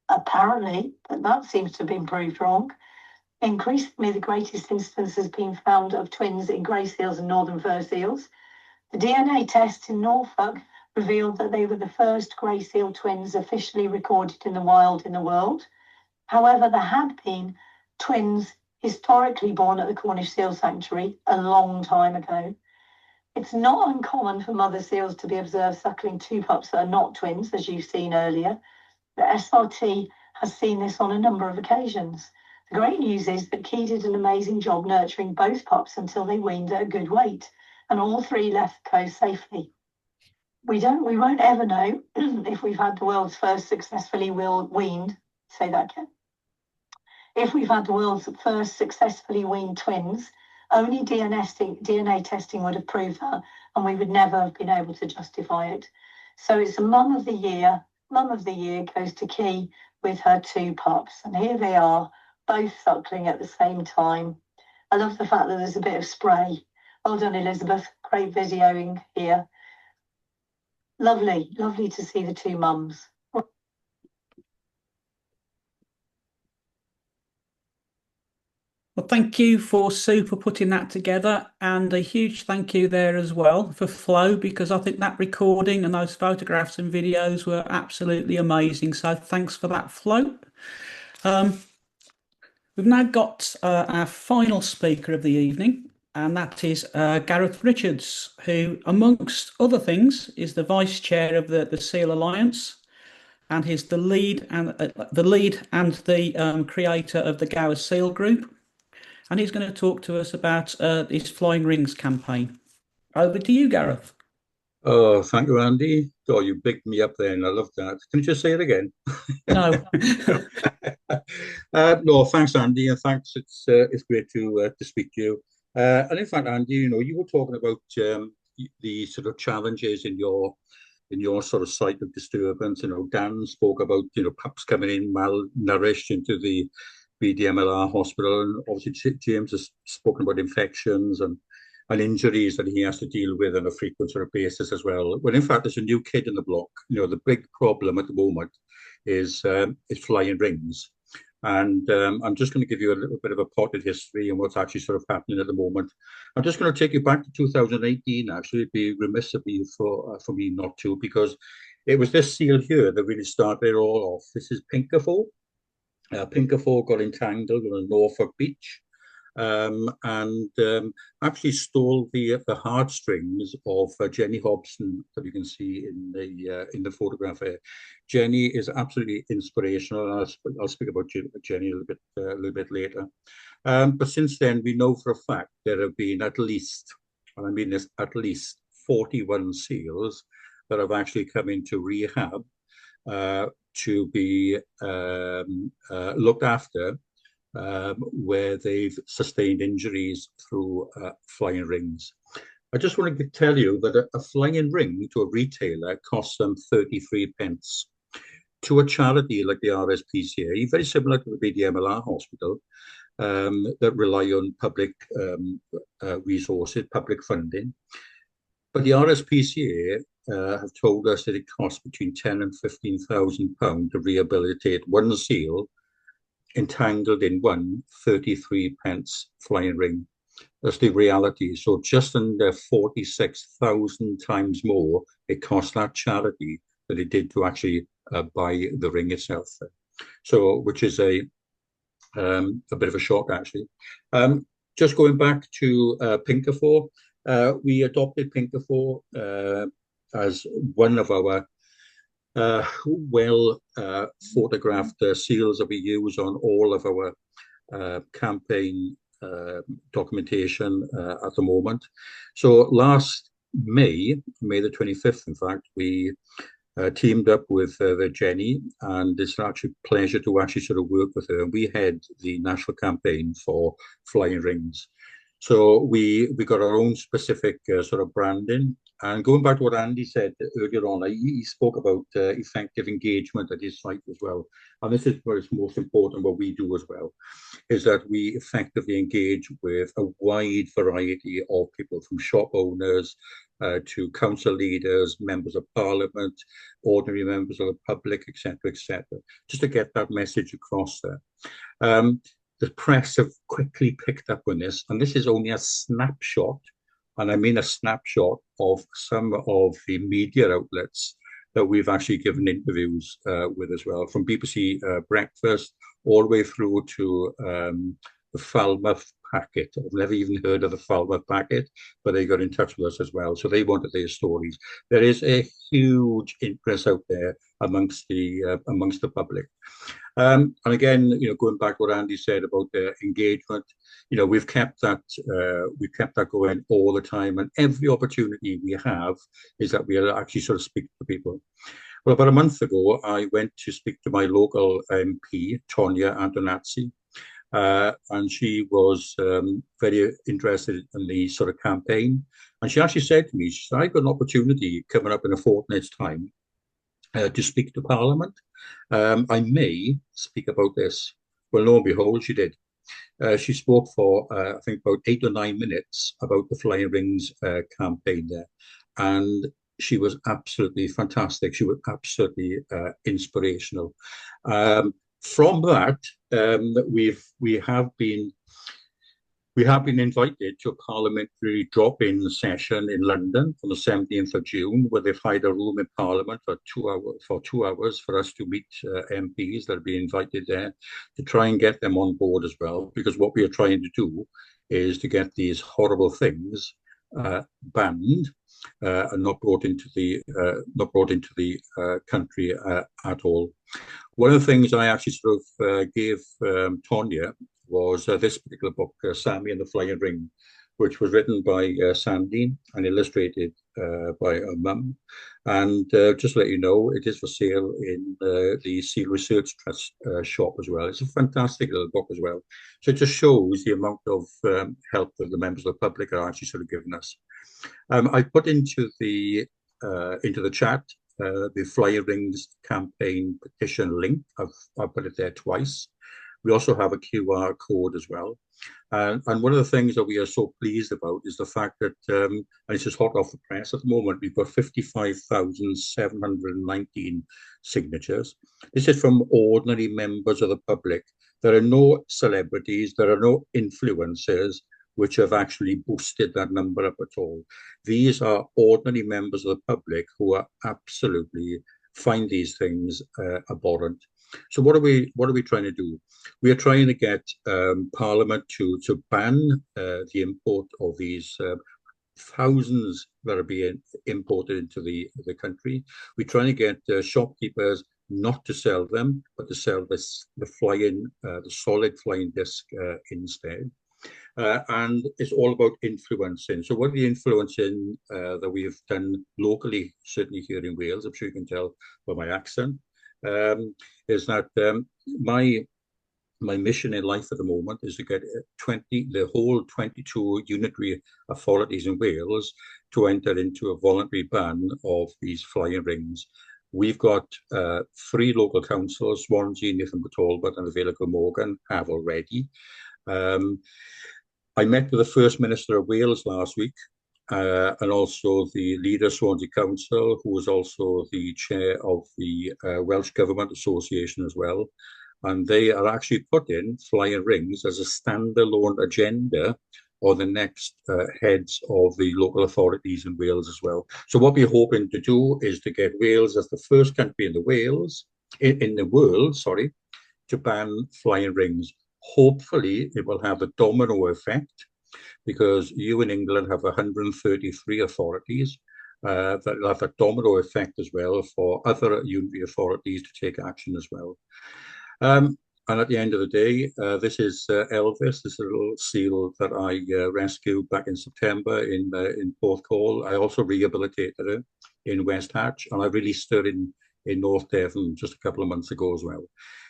apparently, but that seems to have been proved wrong. Increasingly, the greatest instance has been found of twins in grey seals and northern fur seals. The DNA test in Norfolk revealed that they were the first grey seal twins officially recorded in the wild in the world. However, there had been twins historically born at the Cornish Seal Sanctuary a long time ago. It's not uncommon for mother seals to be observed suckling two pups that are not twins, as you've seen earlier. The SRT has seen this on a number of occasions. The great news is that Key did an amazing job nurturing both pups until they weaned at a good weight, and all three left the coast safely. We won't ever know if we've had the world's first successfully weaned, say that again. If we've had the world's first successfully weaned twins, only DNA testing would have proved that, and we would never have been able to justify it. So it's a mum of the year. Mum of the year goes to Key with her two pups, and here they are, both suckling at the same time. I love the fact that there's a bit of spray. Well done, Elizabeth. Great videoing here. Lovely, lovely to see the two mums. Well, thank you for Sue for putting that together, and a huge thank you there as well for Flo, because I think that recording and those photographs and videos were absolutely amazing. So thanks for that, Flo. We've now got our final speaker of the evening, and that is Gareth Richards, who, amongst other things, is the vice chair of the Seal Alliance, and he's the lead and the creator of the Gower Seal Group. And he's going to talk to us about his Flying Rings campaign. Over to you, Gareth. Oh, thank you, Andy. Oh, you bigged me up there, and I love that. Can you just say it again? No. No, thanks, Andy, and thanks. It's great to speak to you. And in fact, Andy, you were talking about the sort of challenges in your sort of site of disturbance. Dan spoke about pups coming in malnourished into the BDMLR hospital, and obviously James has spoken about infections and injuries that he has to deal with on a frequent sort of basis as well. When in fact there's a new kid in the block. The big problem at the moment is flying rings, and I'm just going to give you a little bit of a potted history and what's actually sort of happening at the moment. I'm just going to take you back to 2018. Actually, it'd be remiss of me for me not to, because it was this seal here that really started it all off. This is Pinkerford. Pinkerford got entangled on a Norfolk beach, and actually stole the heartstrings of Jenny Hobson that you can see in the photograph here. Jenny is absolutely inspirational. I'll speak about Jenny a little bit later. But since then, we know for a fact there have been at least, and I mean this, at least 41 seals that have actually come into rehab to be looked after, where they've sustained injuries through flying rings. I just want to tell you that a flying ring to a retailer costs them 33 pence. To a charity like the RSPCA, very similar to the BDMLR hospital, that rely on public resources, public funding. But the RSPCA have told us that it costs between £10,000 and £15,000 to rehabilitate one seal entangled in one 33 pence flying ring. That's the reality. So just under 46,000 times more it cost that charity than it did to actually buy the ring itself. So, which is a bit of a shock, actually. Just going back to Pinkerford, we adopted Pinkerford as one of our photographed seals that we use on all of our campaign documentation at the moment. So last May the 25th, in fact, we teamed up with Jenny, and it's actually a pleasure to actually sort of work with her. And we head the national campaign for Flying Rings. So we got our own specific sort of branding. And going back to what Andy said earlier on, he spoke about effective engagement at his site as well. And this is what is most important, what we do as well, is that we effectively engage with a wide variety of people, from shop owners to council leaders, members of parliament, ordinary members of the public, etc., just to get that message across there. The press have quickly picked up on this, and this is only a snapshot, and I mean a snapshot of some of the media outlets that we've actually given interviews with as well, from BBC Breakfast all the way through to the Falmouth Packet. I've never even heard of the Falmouth Packet, but they got in touch with us as well. So they wanted their stories. There is a huge interest out there amongst the public. And again, going back to what Andy said about the engagement, we've kept that going all the time, and every opportunity we have is that we actually sort of speak to people. Well, about a month ago, I went to speak to my local MP, Tonia Antonazzi, and she was very interested in the sort of campaign. And she actually said to me, she said, I've got an opportunity coming up in a fortnight's time to speak to Parliament. I may speak about this. Well, lo and behold, she did. She spoke for, I think, about 8 or 9 minutes about the Flying Rings campaign there. And she was absolutely fantastic. She was absolutely inspirational. From that, we have been invited to a parliamentary drop-in session in London on the 17th of June, where they've hired a room in Parliament for 2 hours for us to meet MPs that have been invited there, to try and get them on board as well. Because what we are trying to do is to get these horrible things banned and not brought into the country at all. One of the things I actually sort of gave Tonia was this particular book, Sammy and the Flying Ring, which was written by Sandy and illustrated by her mum. And just to let you know, it is for sale in the Seal Research Trust shop as well. It's a fantastic little book as well. So it just shows the amount of help that the members of the public are actually sort of giving us. I put into the chat the Flying Rings campaign petition link. I've put it there twice. We also have a QR code as well. And one of the things that we are so pleased about is the fact that, and it's just hot off the press at the moment, we've got 55,719 signatures. This is from ordinary members of the public. There are no celebrities, there are no influencers which have actually boosted that number up at all. These are ordinary members of the public who are absolutely find these things abhorrent. So what are we trying to do? We are trying to get Parliament to ban the import of these thousands that are being imported into the country. We're trying to get shopkeepers not to sell them, but to sell the solid flying disc instead. And it's all about influencing. So what are the influencing that we have done locally, certainly here in Wales, I'm sure you can tell by my accent, is that my mission in life at the moment is to get the whole 22 unitary authorities in Wales to enter into a voluntary ban of these flying rings. We've got 3 local councils, Swansea, Newton Talbot and Vale of Glamorgan, have already. I met with the First Minister of Wales last week, and also the leader of Swansea Council, who was also the chair of the Welsh Government Association as well. And they are actually putting flying rings as a standalone agenda on the next heads of the local authorities in Wales as well. So what we're hoping to do is to get Wales as the first country in the world, to ban flying rings. Hopefully, it will have a domino effect, because you in England have 133 authorities that will have a domino effect as well for other unitary authorities to take action as well. And at the end of the day, this is Elvis, this little seal that I rescued back in September in Porthcawl. I also rehabilitated her in West Hatch, and I released her in North Devon just a couple of months ago as well.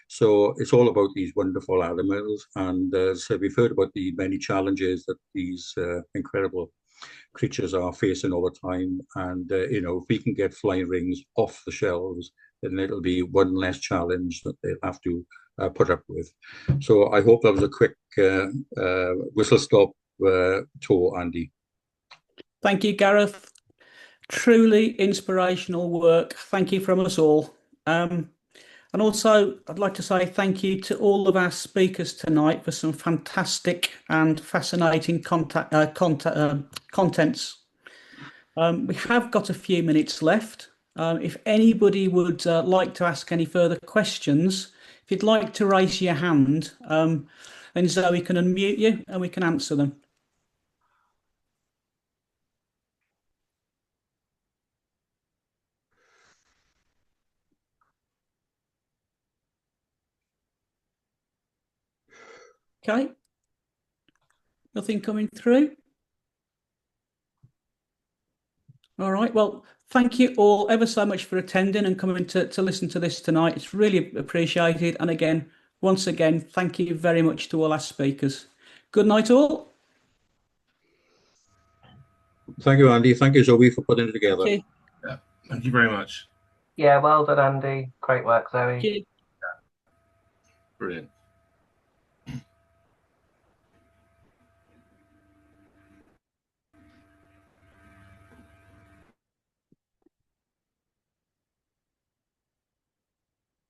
So it's all about these wonderful animals, and so we've heard about the many challenges that these incredible creatures are facing all the time. And you know, if we can get flying rings off the shelves, then it'll be one less challenge that they'll have to put up with. So I hope that was a quick whistle stop tour, Andy. Thank you, Gareth. Truly inspirational work. Thank you from us all. And also, I'd like to say thank you to all of our speakers tonight for some fantastic and fascinating contents. We have got a few minutes left. If anybody would like to ask any further questions, if you'd like to raise your hand, then Zoe can unmute you and we can answer them. Okay. Nothing coming through. All right. Well, thank you all ever so much for attending and coming to listen to this tonight. It's really appreciated. And again, once again, thank you very much to all our speakers. Good night, all. Thank you, Andy. Thank you, Zoe, for putting it together. Thank you. Yeah, thank you very much. Yeah, well done, Andy. Great work, Zoe. Thank you. Brilliant.